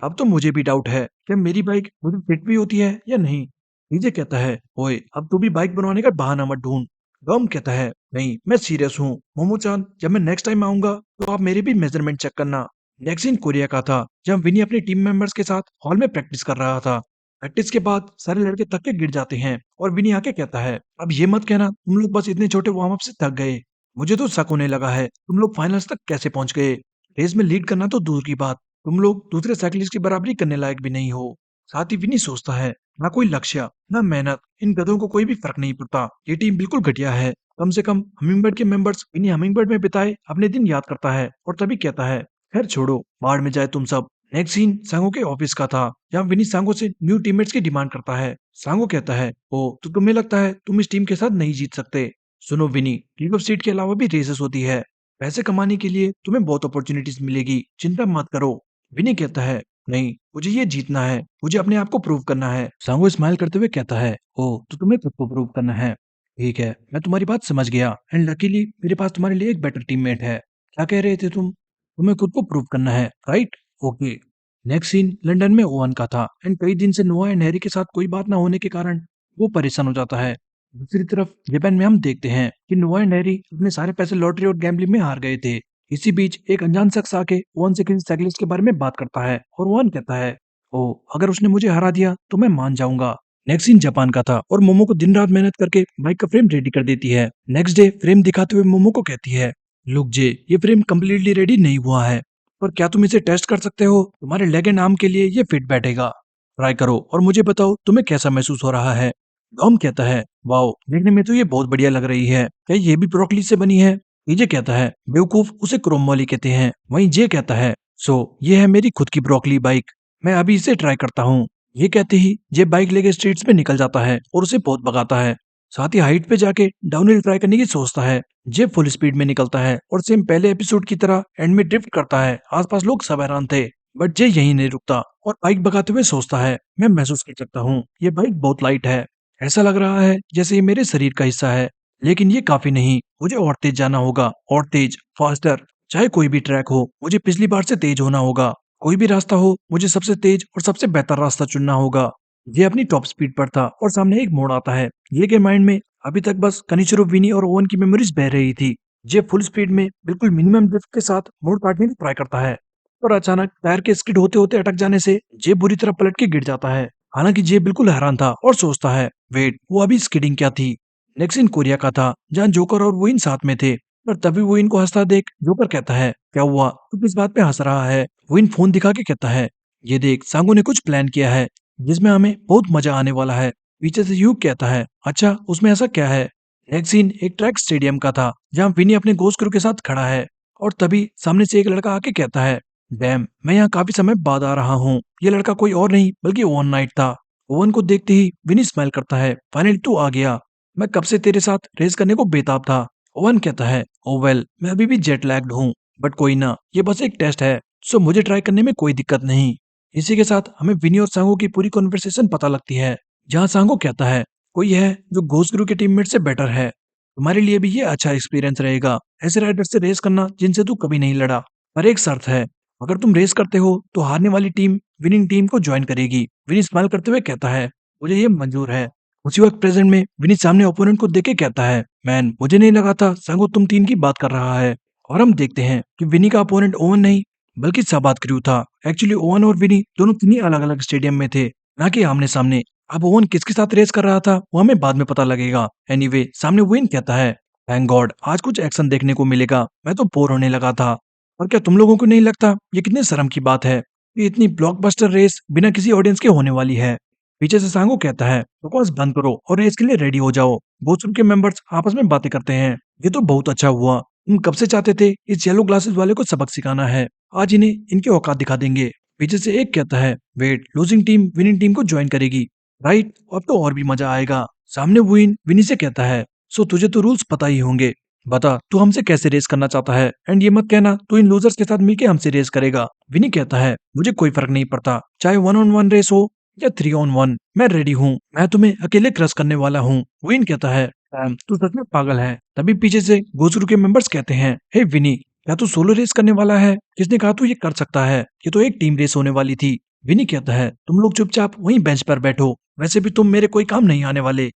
अब तो मुझे भी डाउट है, क्या मेरी बाइक मुझे फिट भी होती है या नहीं। टीजे कहता है, ओए अब तू भी बाइक बनवाने का बहाना मत ढूंढ। डॉम कहता है, नहीं मैं सीरियस हूँ मोमो चांद, जब मैं नेक्स्ट टाइम आऊंगा तो आप मेरे भी मेजरमेंट चेक करना। नेक्स्ट सीन कोरिया का था, जब विनी अपने टीम मेंबर्स के साथ हॉल में प्रैक्टिस कर रहा था। प्रैक्टिस के बाद सारे लड़के थक के गिर जाते हैं और विनी आके कहता है, अब ये मत कहना तुम लोग बस इतने छोटे वार्म अप से थक गए। मुझे तो शक होने लगा है तुम लोग फाइनल्स तक कैसे पहुंच गए। रेस में लीड करना तो दूर की बात, तुम लोग दूसरे साइकिलिस्ट की बराबरी करने लायक भी नहीं हो। साथ ही विनी सोचता है, ना कोई लक्ष्य ना मेहनत, इन गधों को कोई भी फर्क नहीं पड़ता। ये टीम बिल्कुल घटिया है। कम से कम हमिंगबर्ड के मेंबर्स विनी हमिंगबर्ड में बिताए अपने दिन याद करता है और तभी कहता है, खैर छोड़ो, बाढ़ में जाए तुम सब। नेक्स्ट सीन सांगो के ऑफिस का था, जहाँ विनी सांगो से न्यू टीममेट्स की डिमांड करता है। सांगो कहता है, ओ तो तुम्हें लगता है तुम इस टीम के साथ नहीं जीत सकते। सुनो विनी, लीग ऑफ सीट के अलावा भी रेसेस होती है। पैसे कमाने के लिए तुम्हें बहुत अपॉर्चुनिटीज मिलेगी, चिंता मत करो। विनी कहता है, नहीं मुझे ये जीतना है, मुझे अपने आप को प्रूव करना है। सांगो स्माइल करते हुए कहता है, ओ तो तुम्हें खुद को प्रूव करना है। ठीक है, मैं तुम्हारी बात समझ गया, एंड लकीली मेरे पास तुम्हारे लिए एक बेटर टीममेट है। क्या कह रहे थे तुम? तुम्हें खुद को प्रूव करना है, right? Okay. Next scene London में ओवन का था, एंड कई दिन से नोआ एंड हैरी के साथ कोई बात ना होने के कारण वो परेशान हो जाता है। दूसरी तरफ जापान में हम देखते हैं कि नोआ एंड हैरी अपने सारे पैसे लॉटरी और गैम्बलिंग में हार गए थे। इसी बीच एक अनजान शख्स आके ओवन से किसी साइकिलिस्ट के बारे में बात करता है और ओवन कहता है, ओ अगर उसने मुझे हरा दिया तो मैं मान जाऊंगा। नेक्स्ट सीन जापान का था और मोमो को दिन रात मेहनत करके बाइक का फ्रेम रेडी कर देती है। नेक्स्ट डे फ्रेम दिखाते हुए मोमो को कहती है, लुक जे, ये फ्रेम कम्प्लीटली रेडी नहीं हुआ है, पर क्या तुम इसे टेस्ट कर सकते हो? तुम्हारे लेग एंड आर्म के लिए ये फिट बैठेगा। ट्राई करो और मुझे बताओ तुम्हें कैसा महसूस हो रहा है। डॉम कहता है, वाओ देखने में तो ये बहुत बढ़िया लग रही है, क्या ये भी ब्रोकली से बनी है? टीजे कहता है, बेवकूफ, उसे क्रोमोली कहते हैं। वहीं जे कहता है, सो ये है मेरी खुद की ब्रोकली बाइक, मैं अभी इसे ट्राई करता हूँ। ये कहते ही जे बाइक लेके स्ट्रीट्स पे निकल जाता है और उसे बहुत भगाता है। साथ ही हाइट पे जाके डाउनहिल ट्राई करने की सोचता है। जे फुल स्पीड में निकलता है और सेम पहले एपिसोड की तरह एंड में ड्रिफ्ट करता है। आसपास लोग सब हैरान थे, बट जे यहीं नहीं रुकता और बाइक भगाते हुए सोचता है, मैं महसूस कर सकता हूँ ये बाइक बहुत लाइट है। ऐसा लग रहा है जैसे ये मेरे शरीर का हिस्सा है, लेकिन ये काफी नहीं, मुझे और तेज जाना होगा, और तेज, फास्टर। चाहे कोई भी ट्रैक हो, मुझे पिछली बार से तेज होना होगा। कोई भी रास्ता हो, मुझे सबसे तेज और सबसे बेहतर रास्ता चुनना होगा। ये अपनी टॉप स्पीड पर था और सामने एक मोड़ आता है। ये के माइंड में अभी तक बस कनिचिरो, विनी और ओवन की मेमोरीज बह रही थी। जे फुल स्पीड में बिल्कुल मिनिमम ड्रिफ्ट के साथ मोड़ काटने की ट्राई करता है, और अचानक टायर के स्किड होते होते अटक जाने से जे बुरी तरह पलट के गिर जाता है। हालांकि जे बिल्कुल हैरान था और सोचता है, वेट, वो अभी स्किडिंग क्या थी। नेक्स्ट इन कोरिया का था, जहाँ जोकर और वुइन साथ में थे, पर तभी वुइन को हंसता देख जोकर कहता है, क्या हुआ, तू किस बात पे हंस रहा है? वुइन फोन दिखा के कहता है, ये देख, सांगो ने कुछ प्लान किया है जिसमें हमें बहुत मजा आने वाला है। पीछे से यूग कहता है, अच्छा उसमें ऐसा क्या है? नेक्स्ट सीन एक ट्रैक स्टेडियम का था, जहाँ विनी अपने गोस्ट क्रू के साथ खड़ा है, और तभी सामने से एक लड़का आके कहता है, डैम, मैं यहाँ काफी समय बाद आ रहा हूँ। ये लड़का कोई और नहीं बल्कि ओवन नाइट था। ओवन को देखते ही विनी स्माइल करता है, फाइनली तू आ गया, मैं कब से तेरे साथ रेस करने को बेताब था। ओवन कहता है, ओ वेल, मैं अभी भी जेट लैग्ड हूँ, बट कोई ना, ये बस एक टेस्ट है, सो मुझे ट्राई करने में कोई दिक्कत नहीं। इसी के साथ हमें विनी और सांगो की पूरी कॉन्वर्सेशन पता लगती है, जहाँ सांगो कहता है, कोई है जो घोस्ट गुरु के टीममेट से बेटर है, तुम्हारे लिए भी ये अच्छा एक्सपीरियंस रहेगा, ऐसे राइडर से रेस करना जिनसे तू कभी नहीं लड़ा। पर एक शर्त है, अगर तुम रेस करते हो तो हारने वाली टीम विनिंग टीम को ज्वाइन करेगी। विनी स्माइल करते हुए कहता है, मुझे ये मंजूर है। उसी वक्त प्रेजेंट में विनी सामने ओपोनेंट को देख के कहता है, मैन, मुझे नहीं लगा था सांगो तुम तीन की बात कर रहा है। और हम देखते हैं कि विनी का अपोनेंट ओवन नहीं बल्कि साबात क्रू था। एक्चुअली ओवन और विनी दोनों तीन अलग अलग स्टेडियम में थे, ना कि आमने सामने। अब ओवन किसके साथ रेस कर रहा था वो हमें बाद में पता लगेगा। एनीवे, सामने विन कहता है, थैंक गॉड आज कुछ एक्शन देखने को मिलेगा, मैं तो बोर होने लगा था। और क्या तुम लोगों को नहीं लगता ये कितने शर्म की बात है कि इतनी ब्लॉकबस्टर रेस बिना किसी ऑडियंस के होने वाली है? पीछे से सांगो कहता है, बकवास बंद करो और रेस के लिए रेडी हो जाओ। गोसुम के मेंबर्स आपस में बातें करते हैं। ये तो बहुत अच्छा हुआ, तुम कब से चाहते थे इस येलो ग्लासेस वाले को सबक सिखाना है, आज इन्हें इनके औकात दिखा देंगे। पीछे से एक कहता है, wait, losing team winning team को ज्वाइन करेगी, राइट? अब तो और भी मजा आएगा। सामने विन विनी से कहता है, सो तुझे तो रूल्स पता ही होंगे, बता तू हमसे कैसे रेस करना चाहता है, एंड ये मत कहना तू इन लूजर्स के साथ मिलके हमसे रेस करेगा। विनी कहता है, मुझे कोई फर्क नहीं पड़ता, चाहे 1 on 1 रेस हो या 3 on 1, मैं रेडी हूँ, मैं तुम्हें अकेले क्रश करने वाला हूँ। विन कहता है, तू सच में पागल है। तभी पीछे से गोसुरु के मेंबर्स कहते हैं, हे विनी, क्या तू सोलो रेस करने वाला है? किसने कहा तू ये कर सकता है? ये तो एक टीम रेस होने वाली थी। विनी कहता है, तुम लोग चुपचाप वहीं बेंच पर बैठो, वैसे भी तुम मेरे कोई काम नहीं आने वाले।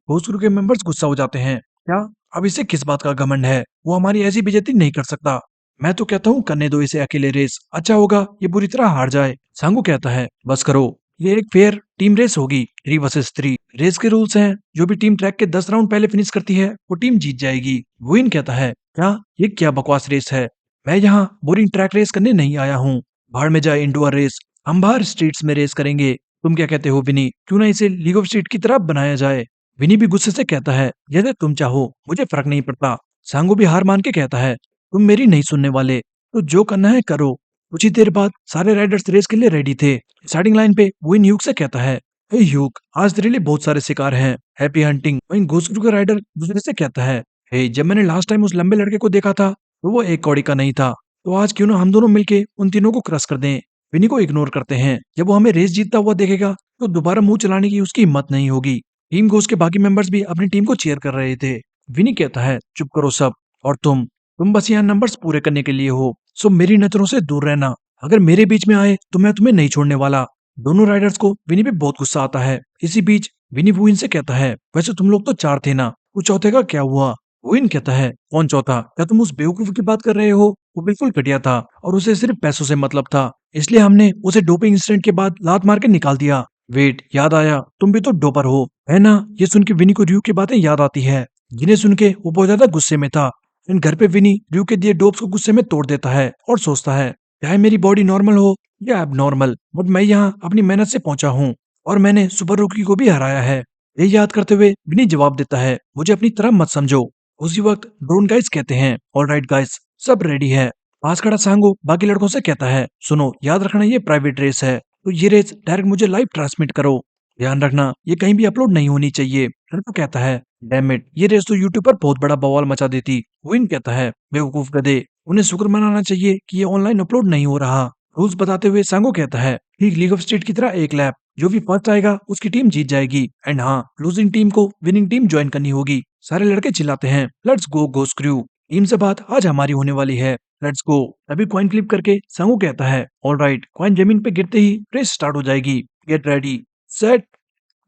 गोसुरु के मेंबर्स गुस्सा हो जाते हैं, क्या अब इसे किस बात का घमंड है, वो हमारी ऐसी बेइज्जती नहीं कर सकता। मैं तो कहता हूँ करने दो इसे अकेले रेस, अच्छा होगा ये बुरी तरह हार जाए। सांगू कहता है, बस करो, ये एक फेयर टीम रेस होगी, 3 vs 3 रेस के रूल्स हैं, जो भी टीम ट्रैक के 10 राउंड पहले फिनिश करती है वो टीम जीत जाएगी। वुइन कहता है, क्या ये क्या बकवास रेस है, मैं यहाँ बोरिंग ट्रैक रेस करने नहीं आया हूँ, बाहर में जाए इंडोर रेस, हम बाहर स्ट्रीट्स में रेस करेंगे। तुम क्या कहते हो विनी, क्यों ना इसे लीग ऑफ स्ट्रीट की तरह बनाया जाए? विनी भी गुस्से से कहता है, जैसे तुम चाहो, मुझे फर्क नहीं पड़ता। सांगो भी हार मान के कहता है, तुम मेरी नहीं सुनने वाले, तो जो करना है करो। कुछ ही देर बाद सारे राइडर्स रेस के लिए रेडी थे। स्टार्टिंग लाइन पे विन ह्यूक से कहता है, हे ह्यूक, आज तेरे लिए बहुत सारे शिकार हैं, हैप्पी हंटिंग। वहीं घुसरू का राइडर दूसरे से कहता है, हे, जब मैंने लास्ट टाइम उस लंबे लड़के को देखा था तो वो एक कौड़ी का नहीं था, तो आज क्यों ना हम दोनों मिलके उन तीनों को क्रश कर दें। विनी को इग्नोर करते हैं, जब वो हमें रेस जीतता हुआ देखेगा तो दोबारा मुंह चलाने की उसकी हिम्मत नहीं होगी। टीम घोष के बाकी मेंबर्स भी अपनी टीम को चीयर कर रहे थे। विनी कहता है, चुप करो सब, और तुम बस यहाँ नंबर्स पूरे करने के लिए हो, सो मेरी नजरों से दूर रहना। अगर मेरे बीच में आए तो मैं तुम्हें नहीं छोड़ने वाला। दोनों राइडर्स को विनी पे बहुत गुस्सा आता है। इसी बीच विनी वुइन से कहता है, वैसे तुम लोग तो 4 थे ना, वो चौथे का क्या हुआ? वुइन कहता है, कौन चौथा? क्या तुम उस बेवकूफ की बात कर रहे हो? वो बिल्कुल घटिया था और उसे सिर्फ पैसों से मतलब था, इसलिए हमने उसे डोपिंग इंसिडेंट के बाद लात मार के निकाल दिया। वेट, याद आया, तुम भी तो डोपर हो, है ना? ये सुन के विनी को रयू की बातें याद आती है, जिन्हें सुन के वो बहुत ज्यादा गुस्से में था। इन घर पे विनी रयू के दिए डोप्स को गुस्से में तोड़ देता है और सोचता है, चाहे मेरी बॉडी नॉर्मल हो या अब नॉर्मल, बट मैं यहाँ अपनी मेहनत से पहुंचा हूँ और मैंने सुपर रूकी को भी हराया है। ये याद करते हुए विनी जवाब देता है, मुझे अपनी तरह मत समझो। उसी वक्त ड्रोन गाइस कहते हैं, ऑलराइट गाइस, सब रेडी है। पास खड़ा सांगो बाकी लड़कों से कहता है, सुनो, याद रखना ये प्राइवेट रेस है, तो ये रेस डायरेक्ट मुझे लाइव ट्रांसमिट करो, ध्यान रखना ये कहीं भी अपलोड नहीं होनी चाहिए। लड़का कहता है, डैम इट, ये रेस तो यूट्यूब पर बहुत बड़ा बवाल मचा देती। विन कहता है, बेवकूफ गधे, उन्हें शुक्र मनाना चाहिए कि ये ऑनलाइन अपलोड नहीं हो रहा। रूल्स बताते हुए सांगो कहता है, ठीक लीग ऑफ स्ट्रीट की तरह एक लैप, जो भी फर्स्ट आएगा उसकी टीम जीत जाएगी, एंड हाँ, लूजिंग टीम को विनिंग टीम ज्वाइन करनी होगी। सारे लड़के चिल्लाते हैं, let's go goes crew, team से बात आज हमारी होने वाली है, लेट्स गो। तभी कॉइन फ्लिप करके सांगो कहता है, ऑलराइट। कॉइन जमीन पे गिरते ही रेस स्टार्ट हो जाएगी, get ready, set,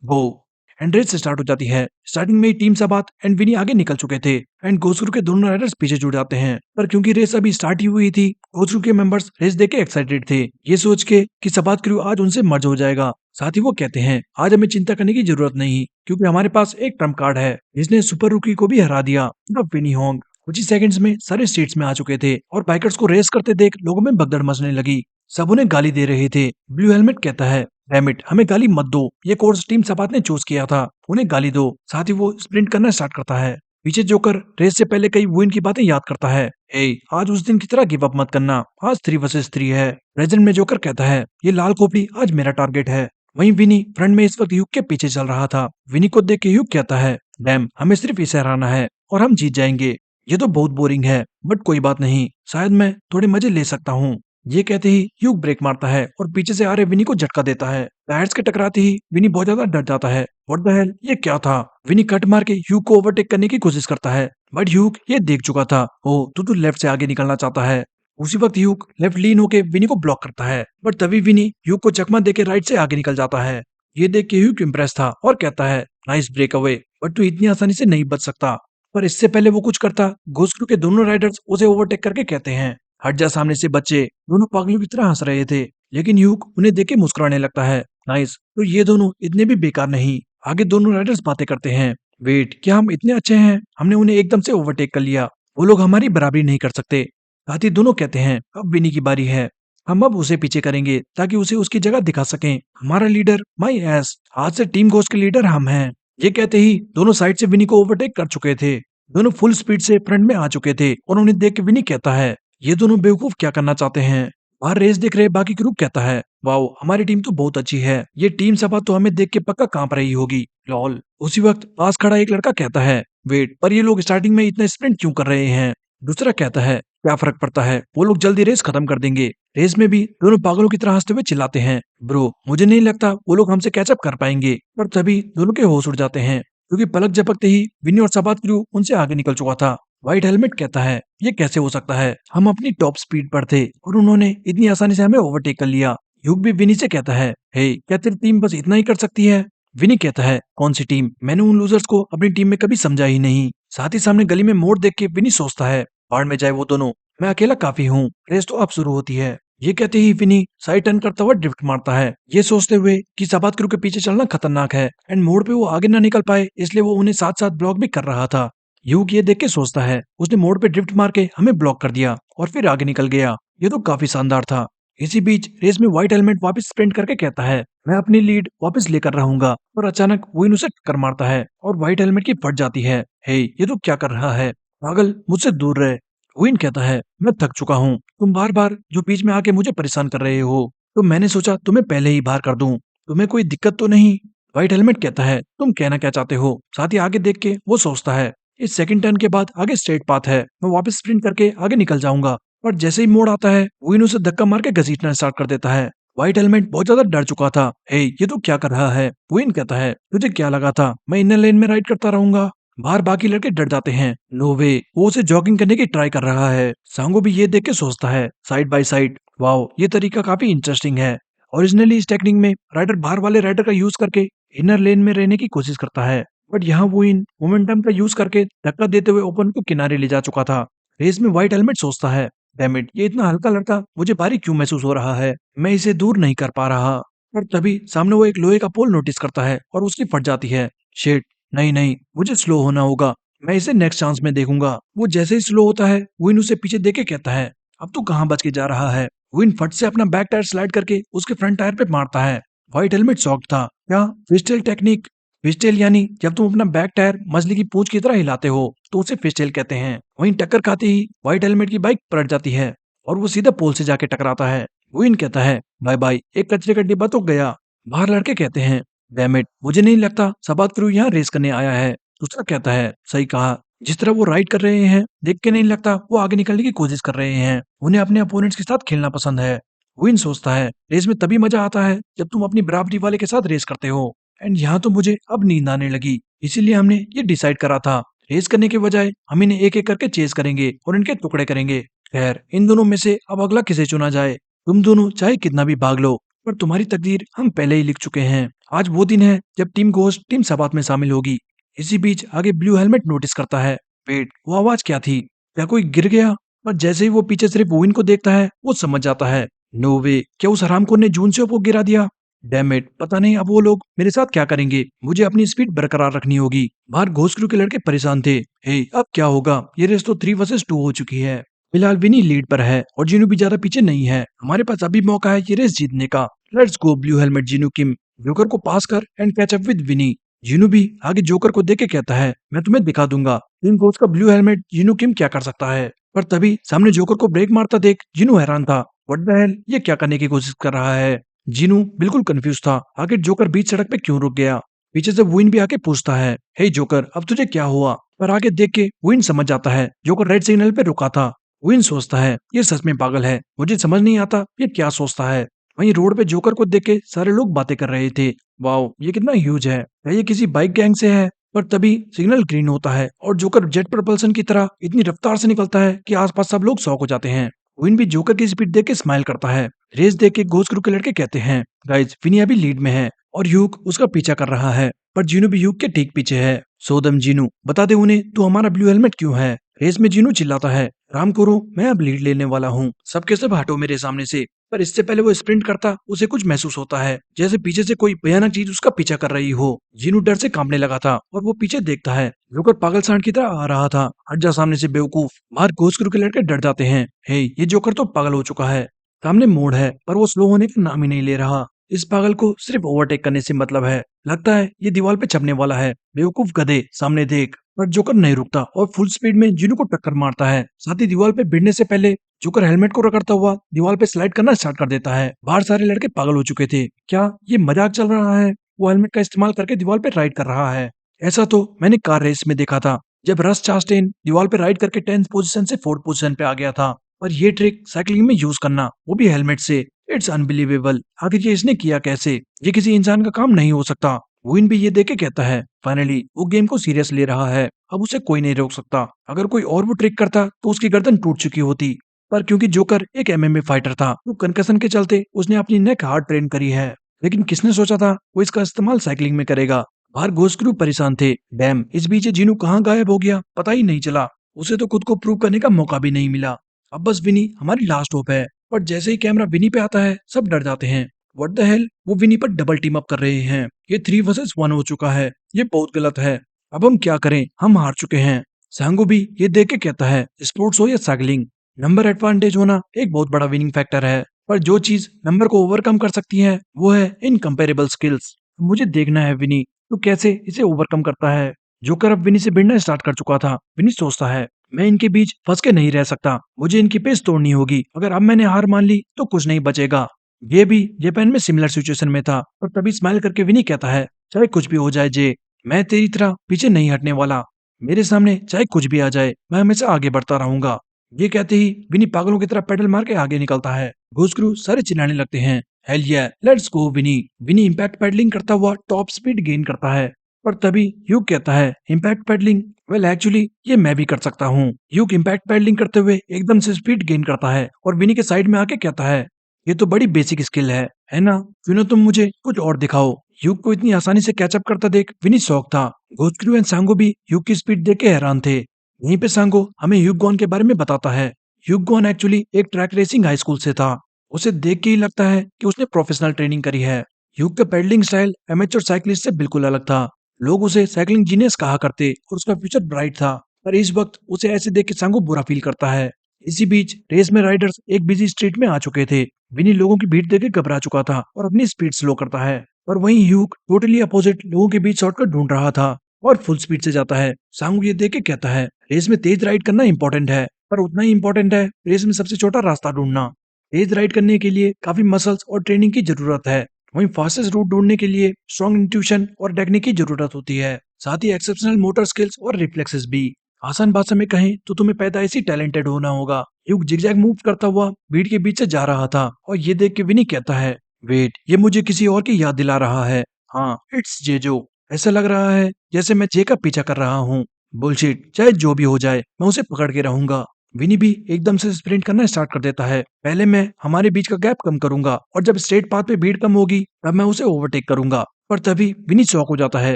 go. And race start हो जाती है। स्टार्टिंग में ही टीम सबात एंड विनी आगे निकल चुके थे, एंड गोसुरु के दोनों राइडर्स पीछे जुड़ जाते हैं, पर क्योंकि रेस अभी स्टार्ट ही हुई थी, गोसुरु के मेंबर्स रेस देख के एक्साइटेड थे, ये सोच के कि सबात क्रू आज उनसे मर्ज हो जाएगा। साथ ही वो कहते हैं, आज हमें चिंता करने की जरूरत नहीं, क्योंकि हमारे पास एक ट्रम्प कार्ड है जिसने सुपर रूकी को भी हरा दिया, द विनी होंग। कुछ ही सेकंड्स में सारे स्ट्रीट्स में आ चुके थे और बाइकर्स को रेस करते देख लोगों में भगदड़ मचने लगी। सब उन्हें गाली दे रहे थे। ब्लू हेलमेट कहता है, डैम इट, हमें गाली मत दो, ये कोर्स टीम सबात ने चूज किया था, उन्हें गाली दो। साथ ही वो स्प्रिंट करना स्टार्ट करता है। पीछे जोकर रेस से पहले कई विन की बातें याद करता है, ए, आज उस दिन की तरह गिव अप मत करना, आज 3 vs 3 है। प्रेजेंट में जोकर कहता है, ये लाल खोपड़ी आज मेरा टारगेट है। वहीं विनी फ्रंट में इस वक्त ह्यूग के पीछे चल रहा था। विनी को देख के ह्यूग कहता है, डैम, हमें सिर्फ इसे हराना है और हम जीत जाएंगे। ये तो बहुत बोरिंग है, बट कोई बात नहीं, शायद मैं थोड़े मजे ले सकता हूँ। ये कहते ही ह्यूग ब्रेक मारता है और पीछे से आ रहे विनी को झटका देता है। टायर्स के टकराते ही विनी बहुत ज्यादा डर जाता है। व्हाट द हेल, ये क्या था? विनी कट मार के ह्यूग को ओवरटेक करने की कोशिश करता है, बट ह्यूग ये देख चुका था। ओ, तू तो लेफ्ट से आगे निकलना चाहता है। उसी वक्त ह्यूग लेफ्ट लीन होके विनी को ब्लॉक करता है, बट तभी विनी ह्यूग को चकमा देके राइट से आगे निकल जाता है। ये देख के ह्यूग इम्प्रेस था और कहता है, नाइस ब्रेक अवे, बट तू इतनी आसानी से नहीं बच सकता। पर इससे पहले वो कुछ करता, घोस्ट क्रू के दोनों राइडर्स उसे ओवरटेक करके कहते हैं, हट जा सामने से बच्चे। दोनों पागलों की तरह हंस रहे थे, लेकिन ह्यूग उन्हें देख के मुस्कुराने लगता है। नाइस, तो ये दोनों इतने भी बेकार नहीं। आगे दोनों राइडर्स बातें करते हैं। वेट, क्या हम इतने अच्छे हैं? हमने उन्हें एकदम से ओवरटेक कर लिया। वो लोग हमारी बराबरी नहीं कर सकते। साथ ही दोनों कहते हैं, अब विनी की बारी है। हम अब उसे पीछे करेंगे ताकि उसे उसकी जगह दिखा सकें। हमारा लीडर माई एस, आज से टीम घोस्ट के लीडर हम हैं। ये कहते ही दोनों साइड से विनी को ओवरटेक कर चुके थे। दोनों फुल स्पीड से फ्रंट में आ चुके थे और उन्हें देख के विनी कहता है, ये दोनों बेवकूफ क्या करना चाहते हैं? बाहर रेस देख रहे बाकी ग्रुप कहता है, वाओ हमारी टीम तो बहुत अच्छी है। ये टीम सभा तो हमें देख के पक्का कांप रही होगी। लॉल। उसी वक्त पास खड़ा एक लड़का कहता है, वेट, पर ये लोग स्टार्टिंग में इतना स्प्रिंट क्यों कर रहे हैं? दूसरा कहता है, क्या फर्क पड़ता है, वो लोग जल्दी रेस खत्म कर देंगे। रेस में भी दोनों पागलों की तरह हंसते हुए चिल्लाते हैं, ब्रो मुझे नहीं लगता वो लोग हमसे कैचअप कर पाएंगे। पर तभी दोनों के होश उड़ जाते हैं, क्योंकि पलक झपकते ही विनी और सबात क्रू उनसे आगे निकल चुका था। व्हाइट हेलमेट कहता है, ये कैसे हो सकता है? हम अपनी टॉप स्पीड पर थे और उन्होंने इतनी आसानी से हमें ओवरटेक कर लिया। ह्यूग भी विनी से कहता है, हे क्या तेरी टीम बस इतना ही कर सकती है? विनी कहता है, कौन सी टीम? मैंने उन लूजर्स को अपनी टीम में कभी समझा ही नहीं। साथ ही सामने गली में मोड़ देख के विनी सोचता है, बाढ़ में जाए वो दोनों, मैं अकेला काफी हूँ। रेस तो अब शुरू होती है। ये कहते ही विनी साइड टर्न करता हुआ ड्रिफ्ट मारता है, ये सोचते हुए कि सबात क्रू के पीछे चलना खतरनाक है एंड मोड़ पे वो आगे ना निकल पाए, इसलिए वो उन्हें साथ साथ ब्लॉक भी कर रहा था। यूक ये देख के सोचता है, उसने मोड़ पे ड्रिफ्ट मार के हमें ब्लॉक कर दिया और फिर आगे निकल गया। ये तो काफी शानदार था। इसी बीच रेस में व्हाइट हेलमेट वापस स्प्रिंट करके कहता है, मैं अपनी लीड वापस लेकर रहूंगा। और अचानक वो उसे टक्कर मारता है और व्हाइट हेलमेट की फट जाती है। हे ये तो क्या कर रहा है? पागल, मुझसे दूर रहे। विन कहता है, मैं थक चुका हूँ, तुम बार बार जो बीच में आके मुझे परेशान कर रहे हो, तो मैंने सोचा तुम्हें पहले ही बाहर कर दूं। तुम्हें कोई दिक्कत तो नहीं? व्हाइट हेलमेट कहता है, तुम कहना क्या चाहते हो? साथ ही आगे देख के वो सोचता है, इस सेकंड टर्न के बाद आगे स्ट्रेट पाथ है, मैं वापस स्प्रिंट करके आगे निकल जाऊंगा। पर जैसे ही मोड़ आता है, विन उसे धक्का मार के घसीटना स्टार्ट कर देता है। व्हाइट हेलमेट बहुत ज्यादा डर चुका था। हे ये तो क्या कर रहा है? विन कहता है, तुझे क्या लगा था मैं इनर लेन में राइड करता रहूंगा? बाहर बाकी लड़के डर जाते हैं। नो वे, वो उसे जॉगिंग करने की ट्राई कर रहा है। सांगो भी ये देख के सोचता है, साइड बाय साइड, वाओ ये तरीका काफी इंटरेस्टिंग है। ओरिजिनली इस टेक्निक में राइडर बाहर वाले राइडर का यूज करके इनर लेन में रहने की कोशिश करता है, बट यहाँ वो इन मोमेंटम का यूज करके धक्का देते हुए ओपन को किनारे ले जा चुका था। रेस में व्हाइट हेलमेट सोचता है, डैम इट, ये इतना हल्का लड़का मुझे भारी क्यों महसूस हो रहा है? मैं इसे दूर नहीं कर पा रहा। पर तभी सामने वो एक लोहे का पोल नोटिस करता है और उसकी फट जाती है। शिट, नहीं नहीं, मुझे स्लो होना होगा, मैं इसे नेक्स्ट चांस में देखूंगा। वो जैसे ही स्लो होता है, विन उसे पीछे देके कहता है, अब तू कहाँ बच के जा रहा है? विन फट से अपना बैक टायर स्लाइड करके उसके फ्रंट टायर पे मारता है। व्हाइट हेलमेट शॉक था। क्या फिस्टेल टेक्निक? फिस्टेल यानी जब तुम अपना बैक टायर मछली की पूंछ की तरह हिलाते हो तो उसे फिस्टेल कहते हैं। वहीं टक्कर खाते ही व्हाइट हेलमेट की बाइक पलट जाती है और वो सीधा पोल से जाके टकराता है। विन कहता है, बाय बाय, एक कचरे का डिब्बा तो गया। बाहर लड़के कहते हैं, डैम इट, मुझे नहीं लगता सबात क्रू यहाँ रेस करने आया है। दूसरा कहता है, सही कहा, जिस तरह वो राइड कर रहे हैं देख के नहीं लगता वो आगे निकलने की कोशिश कर रहे हैं। उन्हें अपने अपोनेंट्स के साथ खेलना पसंद है। विन सोचता है, रेस में तभी मजा आता है जब तुम अपनी बराबरी वाले के साथ रेस करते हो। एंड यहाँ तो मुझे अब नींद आने लगी, इसीलिए हमने ये डिसाइड करा था, रेस करने के बजाय हम इन्हें एक एक करके चेस करेंगे और इनके टुकड़े करेंगे। खैर, इन दोनों में से अब अगला किसे चुना जाए? तुम दोनों चाहे कितना भी भाग लो, पर तुम्हारी तकदीर हम पहले ही लिख चुके हैं। आज वो दिन है जब टीम घोस्ट टीम सबात में शामिल होगी। इसी बीच आगे ब्लू हेलमेट नोटिस करता है, वेट, वो आवाज क्या थी? क्या कोई गिर गया? पर जैसे ही वो पीछे सिर्फ विन को देखता है, वो समझ जाता है, नो वे, क्या उस हरामखोर ने जून से को गिरा दिया? डैम इट, पता नहीं अब वो लोग मेरे साथ क्या करेंगे। मुझे अपनी स्पीड बरकरार रखनी होगी। बाहर घोस्ट क्रू के लड़के परेशान थे। हे अब क्या होगा? ये रेस तो 3 वर्सेस 2 हो चुकी है। फिलहाल विनी लीड पर है और जिनू भी ज्यादा पीछे नहीं है। हमारे पास अभी मौका है ये रेस जीतने का। Let's go blue helmet Jinu Kim, joker को पास कर एंड कैच अप विद विनी। जिनू भी आगे जोकर को देख के कहता है, मैं तुम्हें दिखा दूंगा टीम कोच का ब्लू हेलमेट जिनू किम क्या कर सकता है। पर तभी सामने जोकर को ब्रेक मारता देख जिनू हैरान था, व्हाट द हेल, ये क्या करने की कोशिश कर रहा है? जिनू बिल्कुल कंफ्यूज था, आखिर जोकर बीच सड़क पे क्यों रुक गया। पीछे से विन भी आके पूछता है, हे जोकर, अब तुझे क्या हुआ? पर आगे देख के विन समझ जाता है जोकर रेड सिग्नल पे रुका था। विन सोचता है, ये सच में पागल है, मुझे समझ नहीं आता ये क्या सोचता है। वहीं रोड पे जोकर को देख के सारे लोग बातें कर रहे थे, वाओ ये कितना ह्यूज है, क्या ये किसी बाइक गैंग से है? पर तभी सिग्नल ग्रीन होता है और जोकर जेट प्रपल्सन की तरह इतनी रफ्तार से निकलता है कि आसपास सब लोग शॉक हो जाते हैं। विन भी जोकर की स्पीड देख के स्माइल करता है। रेस देख के घोस्ट क्रू के लड़के कहते हैं, गाइस विनी अभी लीड में है और ह्यूग उसका पीछा कर रहा है, पर जिनू भी ह्यूग के ठीक पीछे है। सोदम जीनू, बता दे उन्हें तू हमारा ब्लू हेलमेट क्यों है। रेस में जीनू चिल्लाता है, राम करो मैं अब लीड लेने वाला हूँ, सबके सब हटो मेरे सामने से। पर इससे पहले वो स्प्रिंट करता उसे कुछ महसूस होता है, जैसे पीछे से कोई भयानक चीज उसका पीछा कर रही हो। जीनू डर से कांपने लगा था और वो पीछे देखता है, जोकर पागल सांड की तरह आ रहा था। हट जा सामने से बेवकूफ। बाहर घोष के लड़के डर जाते हैं। हे, ये जोकर तो पागल हो चुका है। सामने मोड़ है पर वो स्लो होने का नाम ही नहीं ले रहा। इस पागल को सिर्फ ओवरटेक करने से मतलब है। लगता है ये दीवार पे छपने वाला है। बेवकूफ गधे, सामने देख। पर जोकर नहीं रुकता और फुल स्पीड में जीनू को टक्कर मारता है। साथ ही दीवार पे भिड़ने से पहले जोकर हेलमेट को रगड़ता हुआ दीवार पे स्लाइड करना स्टार्ट कर देता है। बाहर सारे लड़के पागल हो चुके थे। क्या ये मजाक चल रहा है? वो हेलमेट का इस्तेमाल करके दीवार पे राइड कर रहा है। ऐसा तो मैंने कार रेस में देखा था, जब रस चास्टेन दीवार पे राइड करके 10th पोजीशन से 4th पोजीशन पे आ गया था। पर ये ट्रिक साइकिलिंग में यूज करना, वो भी हेलमेट से, इट्स अनबिलीवेबल। आखिर ये इसने किया कैसे? ये किसी इंसान का काम नहीं हो सकता। विन भी ये देख के कहता है, फाइनली वो गेम को सीरियस ले रहा है, अब उसे कोई नहीं रोक सकता। अगर कोई और वो ट्रिक करता तो उसकी गर्दन टूट चुकी होती। पर क्योंकि जोकर एक एमएमए फाइटर था, तो कंकशन के चलते उसने अपनी नेक हार्ड ट्रेन करी है। लेकिन किसने सोचा था वो इसका इस्तेमाल साइकिलिंग में करेगा। बाहर घोस्ट क्रू परेशान थे। डैम, इस बीच ये जीनू कहाँ गायब हो गया पता ही नहीं चला। उसे तो खुद को प्रूव करने का मौका भी नहीं मिला। अब बस विनी हमारी लास्ट होप है। पर जैसे ही कैमरा विनी पे आता है सब डर जाते हैं। व्हाट द हेल, वो विनी पर डबल टीम अप कर रहे हैं। ये 3 वर्सेस 1 हो चुका है। ये बहुत गलत है। अब हम क्या करें, हम हार चुके हैं। सांगो भी ये देख के कहता है, स्पोर्ट्स हो या साइकिलिंग, नंबर एडवांटेज होना एक बहुत बड़ा विनिंग फैक्टर है। पर जो चीज नंबर को ओवरकम कर सकती है वो है इनकम्पेरेबल स्किल्स। मुझे देखना है विनी तो कैसे इसे ओवरकम करता है। जोकर अब विनी से भिड़ना स्टार्ट कर चुका था। विनी सोचता है, मैं इनके बीच फंस के नहीं रह सकता, मुझे इनकी पेस तोड़नी होगी। अगर अब मैंने हार मान ली तो कुछ नहीं बचेगा। ये भी जापान में सिमिलर सिचुएशन में था। और तभी स्माइल करके विनी कहता है, चाहे कुछ भी हो जाए जे, मैं तेरी तरह पीछे नहीं हटने वाला। मेरे सामने चाहे कुछ भी आ जाए, मैं हमेशा आगे बढ़ता रहूंगा। ये कहते ही विनी पागलों की तरह पेडल मार के आगे निकलता है। घुसक्रू सारे चिल्लाने लगते हैं, hell yeah, let's go Vinny. Vinny impact paddling करता हुआ टॉप स्पीड गेन करता है। पर तभी यूग कहता है, इम्पैक्ट पैडलिंग, वेल एक्चुअली ये मैं भी कर सकता हूँ। यूग इम्पैक्ट पैडलिंग करते हुए एकदम से स्पीड गेन करता है और विनी के साइड में आके कहता है, ये तो बड़ी बेसिक स्किल है ना? क्यों ना तुम मुझे कुछ और दिखाओ। यूग को इतनी आसानी से कैचअप करता देख विनी शौक था। गोचक्रू एंड सांगो भी यूग की स्पीड देख के हैरान थे। यहीं पे सांगो हमें ह्यूग गॉन के बारे में बताता है। ह्यूग गॉन एक्चुअली एक ट्रैक रेसिंग हाई स्कूल से था। उसे देख के ही लगता है कि उसने प्रोफेशनल ट्रेनिंग करी है। ह्यूग का पेडलिंग स्टाइल एमेच्योर साइकिलिस्ट से बिल्कुल अलग था। लोग उसे साइकिलिंग जीनियस कहा करते और उसका फ्यूचर ब्राइट था। पर इस वक्त उसे ऐसे देख के सांगो बुरा फील करता है। इसी बीच रेस में राइडर्स एक बिजी स्ट्रीट में आ चुके थे। विनी लोगों की भीड़ देख के घबरा चुका था और अपनी स्पीड स्लो करता है। पर वहीं ह्यूग टोटली अपोजिट लोगों के बीच शॉर्टकट ढूंढ रहा था और फुल स्पीड से जाता है। सांगो ये देख के कहता है, रेस में तेज राइड करना इंपॉर्टेंट है, पर उतना ही इंपॉर्टेंट है रेस में सबसे छोटा रास्ता ढूंढना। तेज राइड करने के लिए काफी मसल्स और ट्रेनिंग की जरूरत है। वहीं फास्टेस्ट रूट ढूंढने के लिए स्ट्रॉन्ग इंट्यूशन और टेक्निक की जरूरत होती है, साथ ही एक्सेप्शनल मोटर स्किल्स और रिफ्लेक्सेस भी। आसान भाषा में कहें तो तुम्हें पैदाइशी टैलेंटेड होना होगा। युग जिगजैग मूव करता हुआ भीड़ के बीच से जा रहा था और ये देख के विनी कहता है, वेट, ये मुझे किसी और की याद दिला रहा है। हाँ, इट्स जेजो। ऐसा लग रहा है जैसे मैं जे का पीछा कर रहा हूँ। बुलशिट, चाहे जो भी हो जाए मैं उसे पकड़ के रहूंगा। विनी भी एकदम से स्प्रिंट करना स्टार्ट कर देता है। पहले मैं हमारे बीच का गैप कम करूंगा और जब स्ट्रेट पाथ पे भीड़ कम होगी तब मैं उसे ओवरटेक करूंगा। पर तभी विनी शॉक हो जाता है,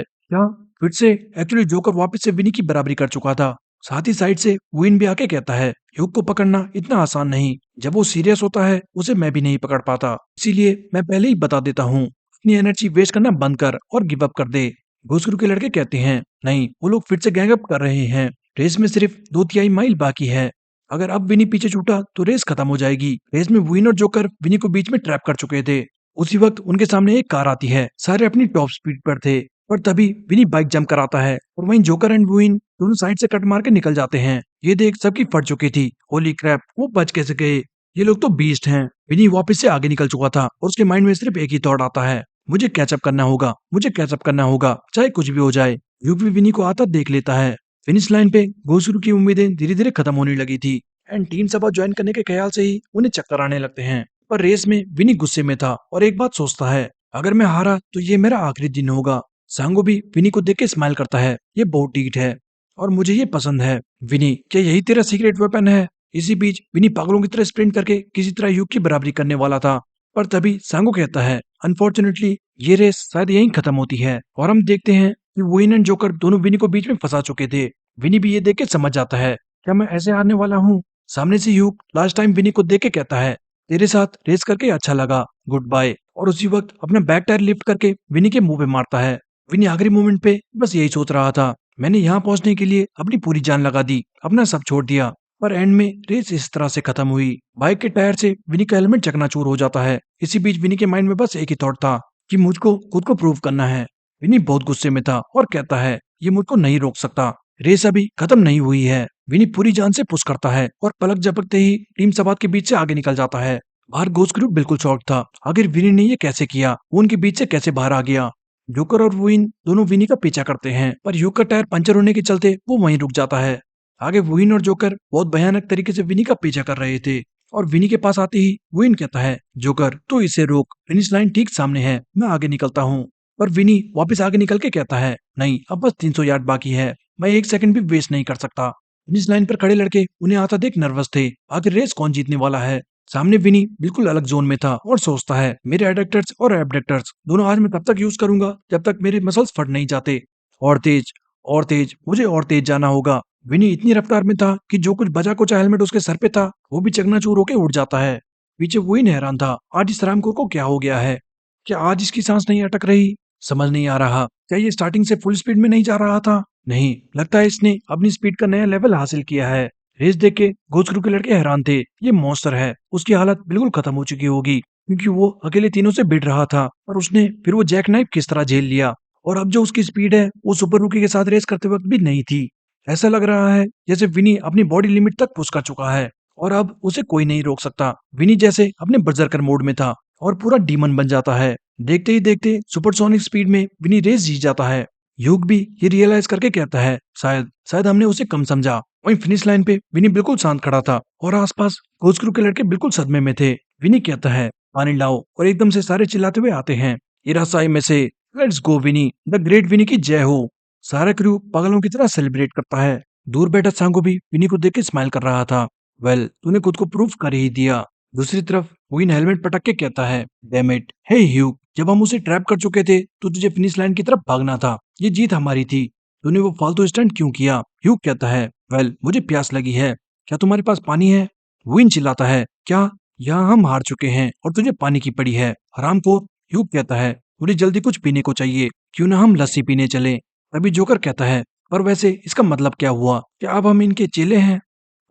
क्या फिर से? एक्चुअली जोकर वापस से विनी की बराबरी कर चुका था। साथ ही साइड से विन भी आके कहता है, ह्यूग को पकड़ना इतना आसान नहीं, जब वो सीरियस होता है उसे मैं भी नहीं पकड़ पाता, इसीलिए मैं पहले ही बता देता हूँ, अपनी एनर्जी वेस्ट करना बंद कर और गिव अप कर दे। घुसरू के लड़के कहते हैं, नहीं, वो लोग फिर से गैंग अप कर रहे हैं। रेस में सिर्फ 2/3 माइल बाकी है। अगर अब विनी पीछे छूटा तो रेस खत्म हो जाएगी। रेस में विन और जोकर विनी को बीच में ट्रैप कर चुके थे। उसी वक्त उनके सामने एक कार आती है। सारे अपनी टॉप स्पीड पर थे। पर तभी विनी बाइक जंप कराता है और वहीं जोकर एंड विन दोनों साइड से कट मार के निकल जाते हैं। ये देख सबकी फट चुकी थी। होली क्रैप, वो बच कैसे गए? ये लोग तो बीस्ट हैं। विनी वापस से आगे निकल चुका था और उसके माइंड में सिर्फ एक ही थॉट आता है, मुझे कैचअप करना होगा, मुझे कैचअप करना होगा, चाहे कुछ भी हो जाए। यूक भी विनी को आता देख लेता है। फिनिश लाइन पे गोसुरु की उम्मीदें धीरे धीरे खत्म होने लगी थी एंड टीम सभा ज्वाइन करने के ख्याल से ही उन्हें चक्कर आने लगते हैं। पर रेस में विनी गुस्से में था और एक बात सोचता है, अगर मैं हारा तो ये मेरा आखिरी दिन होगा। सांगो भी विनी को देख के स्माइल करता है, ये बहुत टीट है और मुझे ये पसंद है। विनी, क्या यही तेरा सीक्रेट वेपन है? इसी बीच विनी पागलों की तरह स्प्रिंट करके किसी तरह युग की बराबरी करने वाला था। पर तभी सांगो कहता है, अनफॉर्चुनेटली ये रेस शायद यहीं खत्म होती है और हम देखते हैं कि वेन एंड जोकर दोनों विनी को बीच में फंसा चुके थे। विनी भी ये देख के समझ जाता है, क्या मैं ऐसे हारने वाला हूँ? सामने से ह्यूग लास्ट टाइम विनी को देख के कहता है, तेरे साथ रेस करके अच्छा लगा, गुड बाय। और उसी वक्त अपना बैक टायर लिफ्ट करके विनी के मुंह पे मारता है। विनी आखिरी मोमेंट पे बस यही सोच रहा था, मैंने यहाँ पहुंचने के लिए अपनी पूरी जान लगा दी, अपना सब छोड़ दिया। पर एंड में रेस इस तरह से खत्म हुई। बाइक के टायर से विनी का हेलमेट चकनाचूर हो जाता है। इसी बीच विनी के माइंड में बस एक ही थॉट था कि मुझको खुद को प्रूव करना है। विनी बहुत गुस्से में था और कहता है, ये मुझको नहीं रोक सकता, रेस अभी खत्म नहीं हुई है। विनी पूरी जान से पुश करता है और पलक झपकते ही टीम सबात के बीच से आगे निकल जाता है। बाहर गोस्ट ग्रुप बिल्कुल शॉक था, आखिर विनी ने ये कैसे किया, वो उनके बीच से कैसे बाहर आ गया। जोकर और वुइन दोनों विनी का पीछा करते हैं, पर ह्यूग का टायर पंचर होने के चलते वो वहीं रुक जाता है। आगे वुइन और जोकर बहुत भयानक तरीके से विनी का पीछा कर रहे थे और विनी के पास आते ही वुइन कहता है, जोकर तू इसे रोक, फिनिश लाइन ठीक सामने है, मैं आगे निकलता हूँ। पर विनी वापस आगे निकल के कहता है, नहीं अब बस 300 यार्ड बाकी है, मैं एक सेकंड भी वेस्ट नहीं कर सकता। फिनिश लाइन पर खड़े लड़के उन्हें आता देख नर्वस थे, आखिर रेस कौन जीतने वाला है। सामने विनी बिल्कुल अलग जोन में था और सोचता है, मेरे एडक्टर्स और एबडक्टर्स दोनों आज मैं तब तक यूज करूंगा जब तक मेरे मसल्स फट नहीं जाते। और तेज, और तेज, मुझे और तेज जाना होगा। विनी इतनी रफ्तार में था कि जो कुछ बचा कुचा हेलमेट उसके सर पे था वो भी चकनाचूर होके उड़ जाता है। पीछे वही हैरान था, आज इस रामखोर को क्या हो गया है, क्या आज इसकी सांस नहीं अटक रही? समझ नहीं आ रहा, क्या ये स्टार्टिंग से फुल स्पीड में नहीं जा रहा था? नहीं, लगता है इसने अपनी स्पीड का नया लेवल हासिल किया है। रेस देख के गोचक्रू के लड़के हैरान थे, ये मॉन्स्टर है, उसकी हालत बिल्कुल खत्म हो चुकी होगी, क्योंकि वो अकेले तीनों से भिड़ रहा था और उसने फिर वो जैक नाइफ किस तरह झेल लिया। और अब जो उसकी स्पीड है वो सुपर रूकी के साथ रेस करते वक्त भी नहीं थी। ऐसा लग रहा है जैसे विनी अपनी बॉडी लिमिट तक पुश कर चुका है और अब उसे कोई नहीं रोक सकता। विनी जैसे अपने बर्जरकर मोड में था और पूरा डीमन बन जाता है। देखते ही देखते सुपरसोनिक स्पीड में विनी रेस जीत जाता है। ह्यूग भी ये रियलाइज करके कहता है, शायद शायद हमने उसे कम समझा। वहीं फिनिश लाइन पे विनी बिल्कुल शांत खड़ा था और आसपास कोचक्रू के लड़के बिल्कुल सदमे में थे। विनी कहता है, पानी लाओ, और एकदम से सारे चिल्लाते हुए आते हैं। इरासाई में से, let's go Vini, the great Vini की जय हो। सारा क्रू पागलों की तरह सेलिब्रेट करता है। दूर बैठा सांगो भी विनी को देख के स्माइल कर रहा था। वेल, तूने खुद को प्रूफ कर ही दिया। दूसरी तरफ विन हेलमेट पटक के कहता है, डैम इट, हे ह्यूग, जब हम उसे ट्रैप कर चुके थे तो तुझे फिनिश लाइन की तरफ भागना था, ये जीत हमारी थी, तूने वो फालतू स्टंट क्यों किया? ह्यूग कहता है, वेल, मुझे प्यास लगी है, क्या तुम्हारे पास पानी है? विन चिल्लाता है, क्या? यहाँ हम हार चुके हैं और तुझे पानी की पड़ी है, हरामखोर। ह्यूग कहता है, मुझे जल्दी कुछ पीने को चाहिए, क्यों ना हम लस्सी पीने चले। तभी जोकर कहता है, पर वैसे इसका मतलब क्या हुआ, क्या अब हम इनके चेले हैं?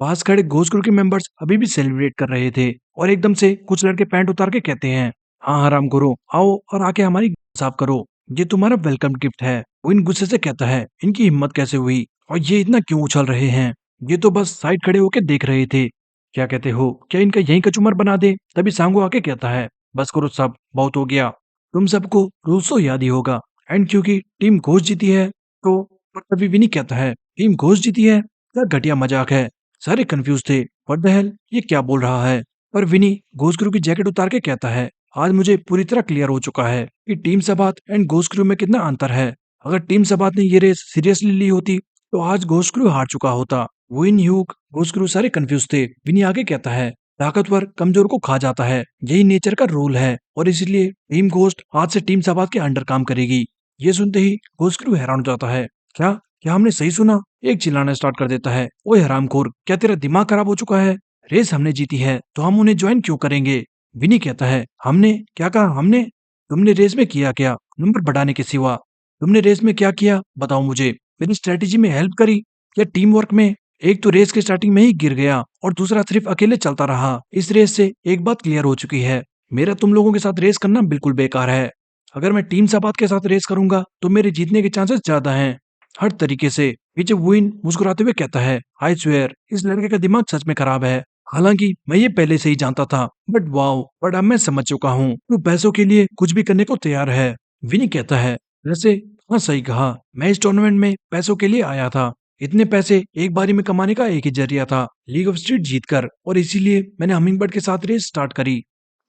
पास खड़े घोस्ट ग्रुप के मेंबर्स अभी भी सेलिब्रेट कर रहे थे और एकदम से कुछ लड़के पैंट उतार के कहते हैं, हाँ हराम गुरु, आओ और आके हमारी साफ करो, ये तुम्हारा वेलकम गिफ्ट है। वो इन गुस्से से कहता है, इनकी हिम्मत कैसे हुई और ये इतना क्यों उछल रहे हैं? ये तो बस साइड खड़े होके देख रहे थे। क्या कहते हो, क्या इनका यहीं कचूमर बना दे? तभी सांगो आके कहता है, बस करो सब, बहुत हो गया, तुम सबको रूल्स तो याद ही होगा। एंड क्योंकि टीम घोष जीती है तो, पर तभी विनी कहता है, टीम घोष जीती है? क्या घटिया मजाक है। सारे कंफ्यूज थे, व्हाट द हेल, ये क्या बोल रहा है? पर विनी घोषक्रू की जैकेट उतार के कहता है, आज मुझे पूरी तरह क्लियर हो चुका है कि टीम सबात एंड घोषक्रू में कितना अंतर है। अगर टीम सबात ने ये रेस सीरियसली ली होती तो आज घोषक्रू हार चुका होता। विन, ह्यूग, घोषक्रू सारे कंफ्यूज थे। विनी आगे कहता है, ताकतवर कमजोर को खा जाता है, यही नेचर का रूल है और इसलिए टीम घोस्ट आज से टीम सबात के अंडर काम करेगी। ये सुनते ही घोषक्रू हैरान हो जाता है, क्या क्या हमने सही सुना? एक चिल्लाना स्टार्ट कर देता है, ओए हरामखोर, क्या तेरा दिमाग खराब हो चुका है? रेस हमने जीती है तो हम उन्हें ज्वाइन क्यों करेंगे? विनी कहता है, हमने क्या कहा? हमने? तुमने रेस में किया क्या, नंबर बढ़ाने के सिवा? तुमने रेस में क्या किया बताओ मुझे? मेरी स्ट्रेटेजी में हेल्प करी या टीम वर्क में? एक तो रेस के स्टार्टिंग में ही गिर गया और दूसरा सिर्फ अकेले चलता रहा। इस रेस से एक बात क्लियर हो चुकी है, मेरा तुम लोगों के साथ रेस करना बिल्कुल बेकार है। अगर मैं टीम सबात के साथ रेस करूंगा तो मेरे जीतने के चांसेस ज्यादा हैं, हर तरीके से। पीछे वुइन मुस्कुराते हुए कहता है, आई स्वेयर, इस लड़के का दिमाग सच में खराब है। हालांकि मैं ये पहले से ही जानता था, बट वाओ, बट अब मैं समझ चुका हूँ, तू पैसों के लिए कुछ भी करने को तैयार है। विनी कहता है, वैसे हाँ सही कहा, मैं इस टूर्नामेंट में पैसों के लिए आया था। इतने पैसे एक बारी में कमाने का एक ही जरिया था, लीग ऑफ स्ट्रीट जीतकर, और इसीलिए मैंने हमिंगबर्ड के साथ रेस स्टार्ट करी।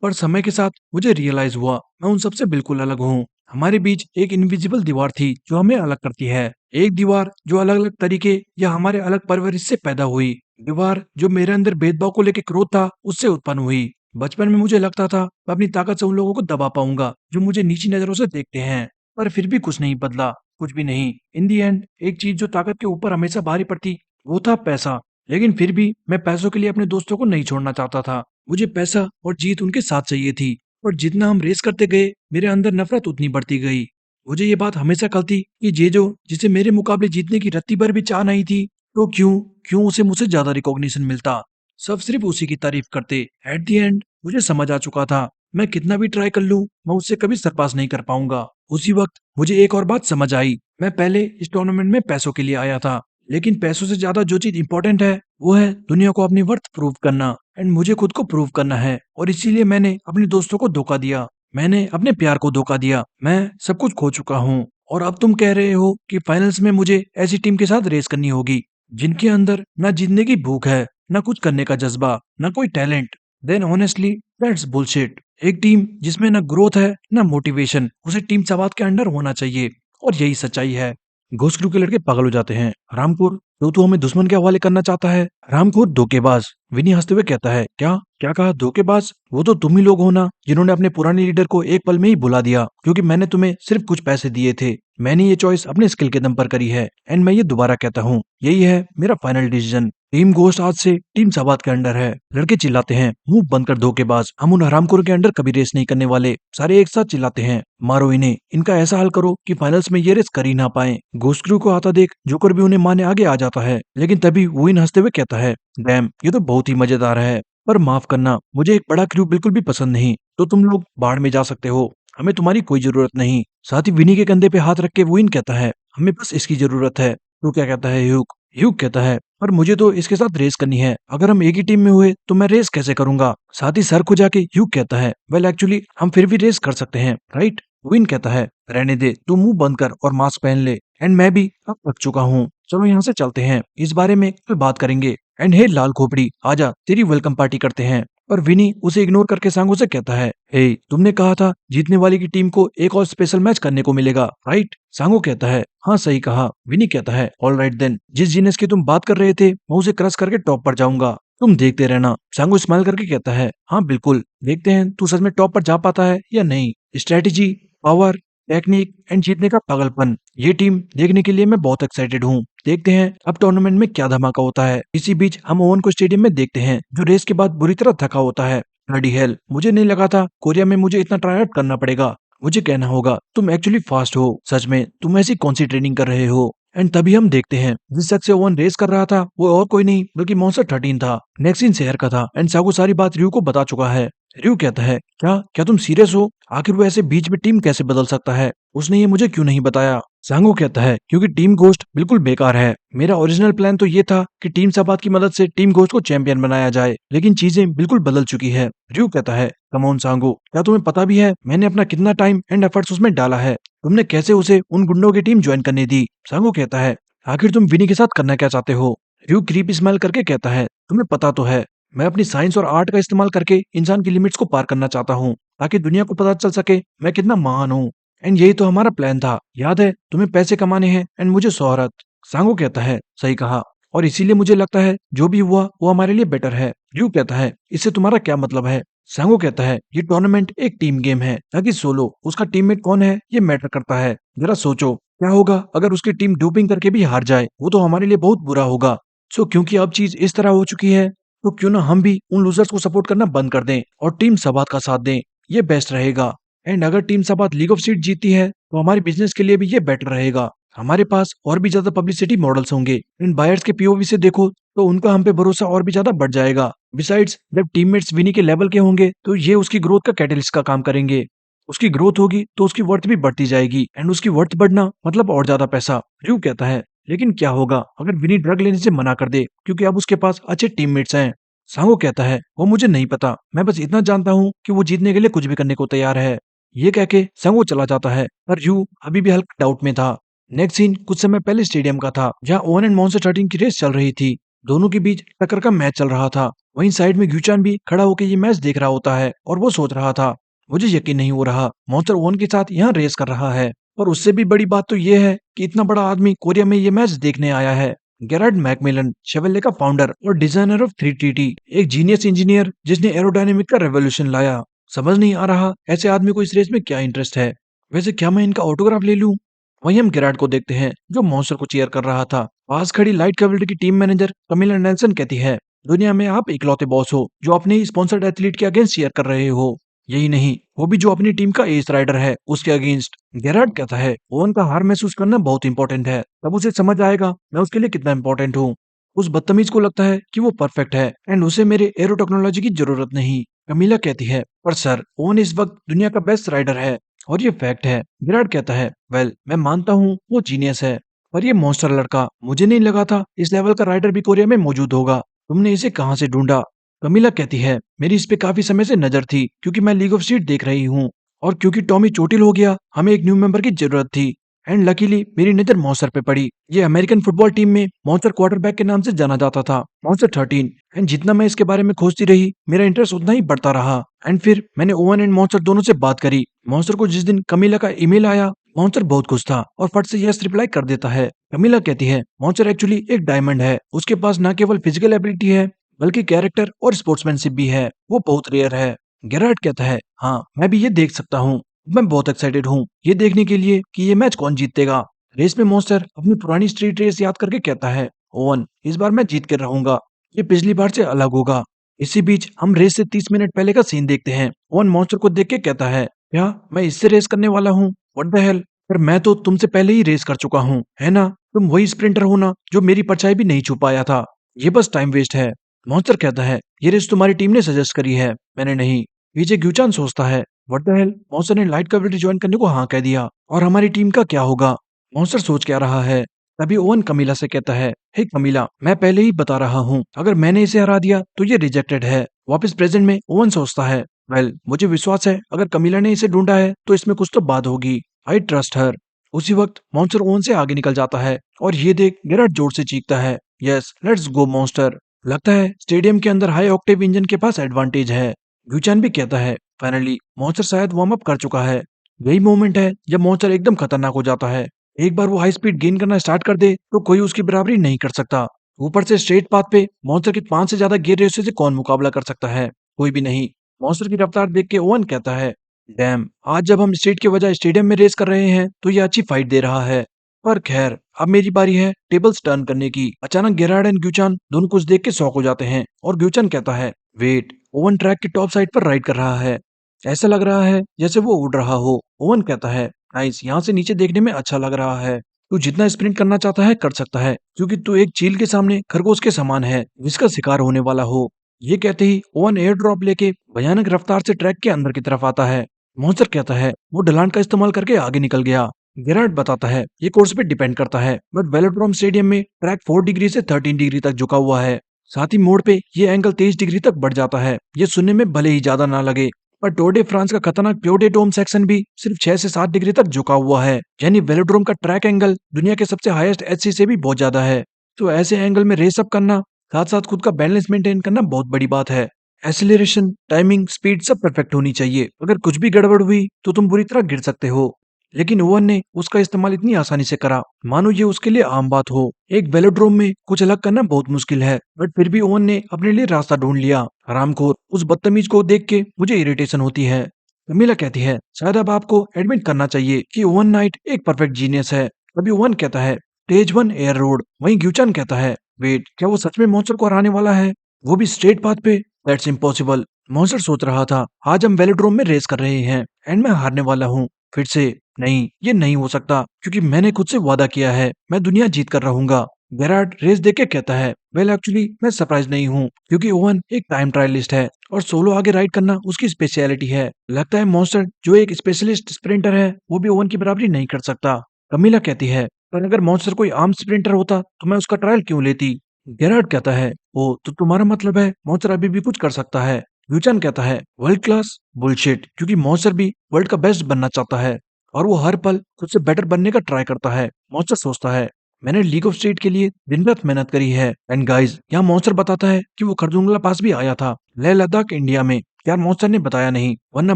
पर समय के साथ मुझे रियलाइज हुआ मैं उन सबसे बिल्कुल अलग हूँ। हमारे बीच एक इनविजिबल दीवार थी जो हमें अलग करती है, एक दीवार जो अलग अलग तरीके या हमारे अलग परवरिश से पैदा हुई, दीवार जो मेरे अंदर भेदभाव को लेकर क्रोध था उससे उत्पन्न हुई। बचपन में मुझे लगता था मैं अपनी ताकत से उन लोगों को दबा पाऊंगा जो मुझे नीची नजरों से देखते हैं, पर फिर भी कुछ नहीं बदला। कुछ भी नहीं। इन दी एंड एक चीज जो ताकत के ऊपर हमेशा भारी पड़ती वो था पैसा। लेकिन फिर भी मैं पैसों के लिए अपने दोस्तों को नहीं छोड़ना चाहता था। मुझे पैसा और जीत उनके साथ चाहिए थी। और जितना हम रेस करते गए मेरे अंदर नफरत उतनी बढ़ती गई। मुझे ये बात हमेशा खलती कि ये जो जिसे मेरे मुकाबले जीतने की रत्ती भर भी चाह नहीं थी, तो क्यों क्यों उसे मुझसे ज्यादा रिकॉग्निशन मिलता। सब सिर्फ उसी की तारीफ करते। एट द एंड मुझे समझ आ चुका था मैं कितना भी ट्राई कर लूं मैं उससे कभी सरपास नहीं कर पाऊंगा। उसी वक्त मुझे एक और बात समझ आई। मैं पहले इस टूर्नामेंट में पैसों के लिए आया था, लेकिन पैसों से ज्यादा जो चीज इंपॉर्टेंट है वो है दुनिया को अपनी वर्थ प्रूव करना। एंड मुझे खुद को प्रूव करना है, और इसीलिए मैंने अपने दोस्तों को धोखा दिया। मैंने अपने प्यार को धोखा दिया। मैं सब कुछ खो चुका हूँ। और अब तुम कह रहे हो कि फाइनल्स में मुझे ऐसी टीम के साथ रेस करनी होगी जिनके अंदर ना जीतने की भूख है, ना कुछ करने का जज्बा, ना कोई talent. Then honestly that's bullshit. एक टीम जिसमें ना ग्रोथ है ना मोटिवेशन, उसे टीम सवाद के अंडर होना चाहिए। और यही सच्चाई है। घोस्ट क्रू के लड़के पागल हो जाते हैं। रामपुर, तो तू हमें दुश्मन के हवाले करना चाहता है? रामपुर धोखेबाज। विनी हंसते हुए कहता है, क्या क्या कहा धोखेबाज? वो तो तुम ही लोग हो ना जिन्होंने अपने पुराने लीडर को एक पल में ही भुला दिया क्योंकि मैंने तुम्हें सिर्फ कुछ पैसे दिए थे। मैंने ये चॉइस अपने स्किल के दम पर करी है, एंड मैं ये दोबारा कहता हूँ, यही है मेरा फाइनल डिसीजन। टीम घोस्ट आज से टीम सवाद के अंडर है। लड़के चिल्लाते हैं, मुंह बंद कर धोखेबाज, हम उन हरामखोरों के अंडर कभी रेस नहीं करने वाले। सारे एक साथ चिल्लाते हैं, मारो इन्हें, इनका ऐसा हाल करो कि फाइनल्स में ये रेस कर ही ना पाए। घोस्ट क्रू को आता देख जोकर भी उन्हें मारने आगे आ जाता है, लेकिन तभी वो इन हंसते हुए कहता है, डैम ये तो बहुत ही मजेदार है, पर माफ करना मुझे एक बड़ा क्रू बिल्कुल भी पसंद नहीं, तो तुम लोग बाढ़ में जा सकते हो, हमें तुम्हारी कोई जरूरत नहीं। साथ ही विनी के कंधे पे हाथ रख के वो इन कहता है, हमें बस इसकी जरूरत है। तो क्या कहता है ह्यूग? ह्यूग कहता है, पर मुझे तो इसके साथ रेस करनी है, अगर हम एक ही टीम में हुए तो मैं रेस कैसे करूंगा? साथ ही सर को जाके ह्यूग कहता है, वेल एक्चुअली हम फिर भी रेस कर सकते हैं, राइट? विन कहता है, रहने दे, तू मुंह बंद कर और मास्क पहन ले, एंड मैं भी अब थक चुका हूँ, चलो यहाँ से चलते हैं, इस बारे में कल बात करेंगे। एंड हे लाल खोपड़ी, आजा तेरी वेलकम पार्टी करते हैं। और विनी उसे इग्नोर करके सांगो से कहता है, हे तुमने कहा था जीतने वाली की टीम को एक और स्पेशल मैच करने को मिलेगा, राइट? सांगो कहता है, हाँ सही कहा। विनी कहता है, ऑल राइट देन, जिस जीनियस की तुम बात कर रहे थे मैं उसे क्रश करके टॉप पर जाऊंगा, तुम देखते रहना। सांगो स्माइल करके कहता है, हाँ बिल्कुल, देखते हैं तू सच में टॉप पर जा पाता है या नहीं। स्ट्रेटेजी, पावर, टेक्निक एंड जीतने का पागलपन, ये टीम देखने के लिए मैं बहुत एक्साइटेड हूँ। देखते हैं अब टूर्नामेंट में क्या धमाका होता है। इसी बीच हम ओवन को स्टेडियम में देखते हैं, जो रेस के बाद बुरी तरह थका होता है। ब्लडी हेल, मुझे नहीं लगा था कोरिया में मुझे इतना ट्राई आउट करना पड़ेगा। मुझे कहना होगा तुम एक्चुअली फास्ट हो, सच में तुम ऐसी कौन सी ट्रेनिंग कर रहे हो? एंड तभी हम देखते हैं जिस शख्स से ओवन रेस कर रहा था वो और कोई नहीं बल्कि मॉन्स्टर 13 था। नेक्सिन शहर का था, एंड सागो सारी बात रियो को बता चुका है। रियो कहता है, क्या क्या तुम सीरियस हो? आखिर वो ऐसे बीच में टीम कैसे बदल सकता है? उसने ये मुझे क्यों नहीं बताया? सांगो कहता है, क्योंकि टीम घोस्ट बिल्कुल बेकार है। मेरा ओरिजिनल प्लान तो ये था कि टीम सबात की मदद से टीम घोस्ट को चैंपियन बनाया जाए, लेकिन चीजें बिल्कुल बदल चुकी है। रियो कहता है, कम ऑन सांगो, क्या तुम्हें पता भी है मैंने अपना कितना टाइम एंड एफर्ट्स उसमें डाला है? तुमने कैसे उसे उन गुंडों की टीम ज्वाइन करने दी? सांगो कहता है, आखिर तुम विनी के साथ करना क्या चाहते हो? रियो क्रीपी स्माइल करके कहता है, तुम्हें पता तो है मैं अपनी साइंस और आर्ट का इस्तेमाल करके इंसान की लिमिट्स को पार करना चाहता हूँ, ताकि दुनिया को पता चल सके मैं कितना महान हूँ। एंड यही तो हमारा प्लान था, याद है? तुम्हें पैसे कमाने हैं एंड मुझे शोहरत। सांगो कहता है, सही कहा, और इसीलिए मुझे लगता है जो भी हुआ वो हमारे लिए बेटर है। ड्यू कहता है, इससे तुम्हारा क्या मतलब है? सांगो कहता है, ये टूर्नामेंट एक टीम गेम है, ताकि सोलो उसका टीममेट कौन है ये मैटर करता है। जरा सोचो क्या होगा अगर उसकी टीम डोपिंग करके भी हार जाए, वो तो हमारे लिए बहुत बुरा होगा। सो क्योंकि अब चीज इस तरह हो चुकी है, तो क्यों ना हम भी उन लूजर्स को सपोर्ट करना बंद कर दें और टीम सबात का साथ दें, ये बेस्ट रहेगा। एंड अगर टीम सबात लीग ऑफ सीट जीतती है तो हमारे बिजनेस के लिए भी ये बेटर रहेगा। हमारे पास और भी ज्यादा पब्लिसिटी मॉडल्स होंगे। इन बायर्स के पीओवी से देखो तो उनका हम पे भरोसा और भी ज्यादा बढ़ जाएगा। बिसाइड्स जब टीममेट्स विनी के लेवल के होंगे तो ये उसकी ग्रोथ का कैटलिस्ट का काम करेंगे। उसकी ग्रोथ होगी तो उसकी वर्थ भी बढ़ती जाएगी, एंड उसकी वर्थ बढ़ना मतलब और ज्यादा पैसा। ड्रू कहता है, लेकिन क्या होगा अगर विनी ड्रग लेने से मना कर दे, क्योंकि अब उसके पास अच्छे टीममेट्स हैं। सांगो कहता है, वो मुझे नहीं पता, मैं बस इतना जानता हूँ कि वो जीतने के लिए कुछ भी करने को तैयार है। ये कह के सांगो चला जाता है, पर यू अभी भी हल्का डाउट में था। नेक्स्ट सीन कुछ समय पहले स्टेडियम का था, जहाँ ओवन एंड मॉन्स्टर 13 की रेस चल रही थी। दोनों के बीच टक्कर का मैच चल रहा था। वहीं साइड में ग्यूचान भी खड़ा होकर ये मैच देख रहा होता है, और वो सोच रहा था, मुझे यकीन नहीं हो रहा मॉन्स्टर ओवन के साथ यहाँ रेस कर रहा है। और उससे भी बड़ी बात तो ये है कि इतना बड़ा आदमी कोरिया में ये मैच देखने आया है। गेरार्ड मैकमिलन, शेवल्ले का फाउंडर और डिजाइनर ऑफ 3TT, एक जीनियस इंजीनियर जिसने एरोडायनेमिक का रेवोल्यूशन लाया। समझ नहीं आ रहा ऐसे आदमी को इस रेस में क्या इंटरेस्ट है। वैसे क्या मैं इनका ऑटोग्राफ ले लूं? वहीं हम गेरार्ड को देखते हैं जो मॉन्स्टर को चीयर कर रहा था। पास खड़ी लाइट कैवल्री की टीम मैनेजर कमिला नेल्सन कहती है, दुनिया में आप इकलौते बॉस हो जो अपने ही स्पॉन्सर्ड एथलीट के अगेंस्ट चीयर कर रहे हो। यही नहीं, वो भी जो अपनी टीम का एस राइडर है उसके अगेंस्ट। गेरार्ड कहता है ओवन का हार महसूस करना बहुत इंपॉर्टेंट है, तब उसे समझ आएगा मैं उसके लिए कितना इंपॉर्टेंट हूँ। उस बदतमीज को लगता है कि वो परफेक्ट है एंड उसे मेरे एरो टेक्नोलॉजी की जरूरत नहीं। कमीला कहती है पर सर ओवन इस वक्त दुनिया का बेस्ट राइडर है और ये फैक्ट है। विराट कहता है वेल मैं मानता हूँ वो जीनियस है, पर ये मॉन्स्टर लड़का मुझे नहीं लगा था इस लेवल का राइडर भी कोरिया में मौजूद होगा। तुमने इसे कहाँ से ढूंढा? कमीला कहती है मेरी इस पे काफी समय से नजर थी क्योंकि मैं लीग ऑफ स्ट्रीट देख रही हूँ और क्योंकि टॉमी चोटिल हो गया हमें एक न्यू मेंबर की जरूरत थी एंड लकीली मेरी नजर मॉन्स्टर पे पड़ी। ये अमेरिकन फुटबॉल टीम में मॉन्स्टर क्वार्टरबैक के नाम से जाना जाता था, मॉन्स्टर 13। एंड जितना मैं इसके बारे में खोजती रही मेरा इंटरेस्ट उतना ही बढ़ता रहा एंड फिर मैंने ओवन एंड मॉन्स्टर दोनों से बात करी। मॉन्स्टर को जिस दिन कमीला का ईमेल आया मॉन्स्टर बहुत खुश था और फट से यस रिप्लाई कर देता है। कमीला कहती है मॉन्स्टर एक्चुअली एक डायमंड है, उसके पास न केवल फिजिकल एबिलिटी है बल्कि कैरेक्टर और स्पोर्ट्समैनशिप भी है, वो बहुत रेयर है। गेरार्ड कहता है हाँ मैं भी ये देख सकता हूँ, मैं बहुत एक्साइटेड हूँ ये देखने के लिए कि ये मैच कौन जीतेगा। रेस में मॉन्स्टर अपनी पुरानी स्ट्रीट रेस याद करके कहता है ओवन इस बार मैं जीत कर रहूंगा, ये पिछली बार से अलग होगा। इसी बीच हम रेस से 30 मिनट पहले का सीन देखते हैं। ओवन मॉन्स्टर को देख के कहता है क्या मैं इससे रेस करने वाला हूँ? व्हाट द हेल, पर मैं तो तुमसे पहले ही रेस कर चुका हूँ है ना, तुम वही स्प्रिंटर हो ना जो मेरी परछाई भी नहीं छू पाया था, ये बस टाइम वेस्ट है। मॉन्स्टर कहता है ये रेस तुम्हारी टीम ने सजेस्ट करी है, मैंने नहीं। पीछे ग्यूचान सोचता है व्हाट द हेल, मॉन्स्टर ने लाइट कवरेज ज्वाइन करने को हाँ कह दिया और हमारी टीम का क्या होगा? मॉन्स्टर सोच क्या रहा है। तभी ओवन कमीला से कहता है हे कमीला मैं पहले ही बता रहा हूँ अगर मैंने इसे हरा दिया तो ये रिजेक्टेड है। वापस प्रेजेंट में ओवन सोचता है वेल मुझे विश्वास है अगर कमीला ने इसे ढूंढा है तो इसमें कुछ तो बात होगी, आई ट्रस्ट हर। उसी वक्त मॉन्स्टर ओवन से आगे निकल जाता है और ये देख गेरार्ड जोर से चीखता है यस लेट्स गो मॉन्स्टर। लगता है स्टेडियम के अंदर हाई ऑक्टेव इंजन के पास एडवांटेज है। ग्यूचान भी कहता है फाइनली मॉन्स्टर शायद वार्म अप कर चुका है। यही मोमेंट है जब मॉन्स्टर एकदम खतरनाक हो जाता है। एक बार वो हाई स्पीड गेन करना स्टार्ट कर दे तो कोई उसकी बराबरी नहीं कर सकता। ऊपर से स्ट्रेट पाथ पे मॉन्स्टर के 5 से ज्यादा गियर रेसों से कौन मुकाबला कर सकता है? कोई भी नहीं। मॉन्स्टर की रफ्तार देख के ओवन कहता है डैम आज जब हम स्ट्रीट के बजाय स्टेडियम में रेस कर रहे हैं तो ये अच्छी फाइट दे रहा है। पर खैर अब मेरी बारी है टेबल्स टर्न करने की। अचानक गेरार्ड एंड ग्यूचान दोनों कुछ देख के शॉक हो जाते हैं और ग्यूचान कहता है वेट, ओवन ट्रैक की टॉप साइड पर राइड कर रहा है, ऐसा लग रहा है जैसे वो उड़ रहा हो। ओवन कहता है नाइस, यहाँ से नीचे देखने में अच्छा लग रहा है। तू जितना स्प्रिंट करना चाहता है कर सकता है क्योंकि तू एक चील के सामने खरगोश के समान है जिसका शिकार होने वाला हो। ये कहते ही ओवन एयर ड्रॉप लेके भयानक रफ्तार से ट्रैक के अंदर की तरफ आता है। मॉन्स्टर कहता है वो ढलान का इस्तेमाल करके आगे निकल गया। गेरार्ड बताता है ये कोर्स पे डिपेंड करता है बट वेलोड्रोम स्टेडियम में ट्रैक 4 डिग्री से 13 डिग्री तक झुका हुआ है, साथ ही मोड़ पे ये एंगल 23 डिग्री तक बढ़ जाता है। ये सुनने में भले ही ज्यादा ना लगे पर टूर डे फ्रांस का खतरनाक प्योडे डोम सेक्शन भी सिर्फ 6 से 7 डिग्री तक झुका हुआ है, यानी वेलोड्रोम का ट्रैक एंगल दुनिया के सबसे हाईएस्ट एचसी से भी बहुत ज्यादा है। तो ऐसे एंगल में रेस अप करना साथ साथ खुद का बैलेंस मेंटेन करना बहुत बड़ी बात है। एसिलेरेशन, टाइमिंग, स्पीड सब परफेक्ट होनी चाहिए, अगर कुछ भी गड़बड़ हुई तो तुम बुरी तरह गिर सकते हो। लेकिन ओवन ने उसका इस्तेमाल इतनी आसानी से करा मानो ये उसके लिए आम बात हो। एक वेलोड्रोम में कुछ अलग करना बहुत मुश्किल है बट फिर भी ओवन ने अपने लिए रास्ता ढूंढ लिया। हरामखोर, उस बदतमीज को देख के मुझे इरिटेशन होती है। कमीला कहती है शायद अब आपको एडमिट करना चाहिए कि ओवन नाइट एक परफेक्ट जीनियस है। तभी ओवन कहता है स्टेज 1 एयर रोड। वहीं ग्यूचान कहता है वेट, क्या वो सच में मॉन्स्टर को हराने वाला है, वो भी स्ट्रेट पाथ पे? That's impossible. मॉन्स्टर सोच रहा था आज हम वेलोड्रोम में रेस कर रहे हैं एंड मैं हारने वाला हूँ फिर से। नहीं, ये नहीं हो सकता क्योंकि मैंने खुद से वादा किया है मैं दुनिया जीत कर रहूंगा। गेरार्ड रेस देख के कहता है वेल एक्चुअली मैं सरप्राइज नहीं हूँ क्योंकि ओवन एक टाइम ट्रायलिस्ट है और सोलो आगे राइड करना उसकी स्पेशलिटी है। लगता है मॉन्स्टर जो एक स्पेशलिस्ट स्प्रिंटर है वो भी ओवन की बराबरी नहीं कर सकता। कमीला कहती है पर अगर मॉन्स्टर कोई आर्म स्प्रिंटर होता तो मैं उसका ट्रायल क्यों लेती? गेरार्ड कहता है ओ तो तुम्हारा मतलब है मॉन्स्टर अभी भी कुछ कर सकता है। यूचन कहता है वर्ल्ड क्लास बुलशिट, क्योंकि मॉन्स्टर भी वर्ल्ड का बेस्ट बनना चाहता है और वो हर पल खुद से बेटर बनने का ट्राई करता है। मॉन्स्टर सोचता है मैंने लीग ऑफ स्ट्रीट के लिए दिन रात मेहनत करी है। एंड गाइस यहाँ मॉन्स्टर बताता है कि वो खरदुंगला पास भी आया था लेह लद्दाख इंडिया में। यार मॉन्स्टर ने बताया नहीं वरना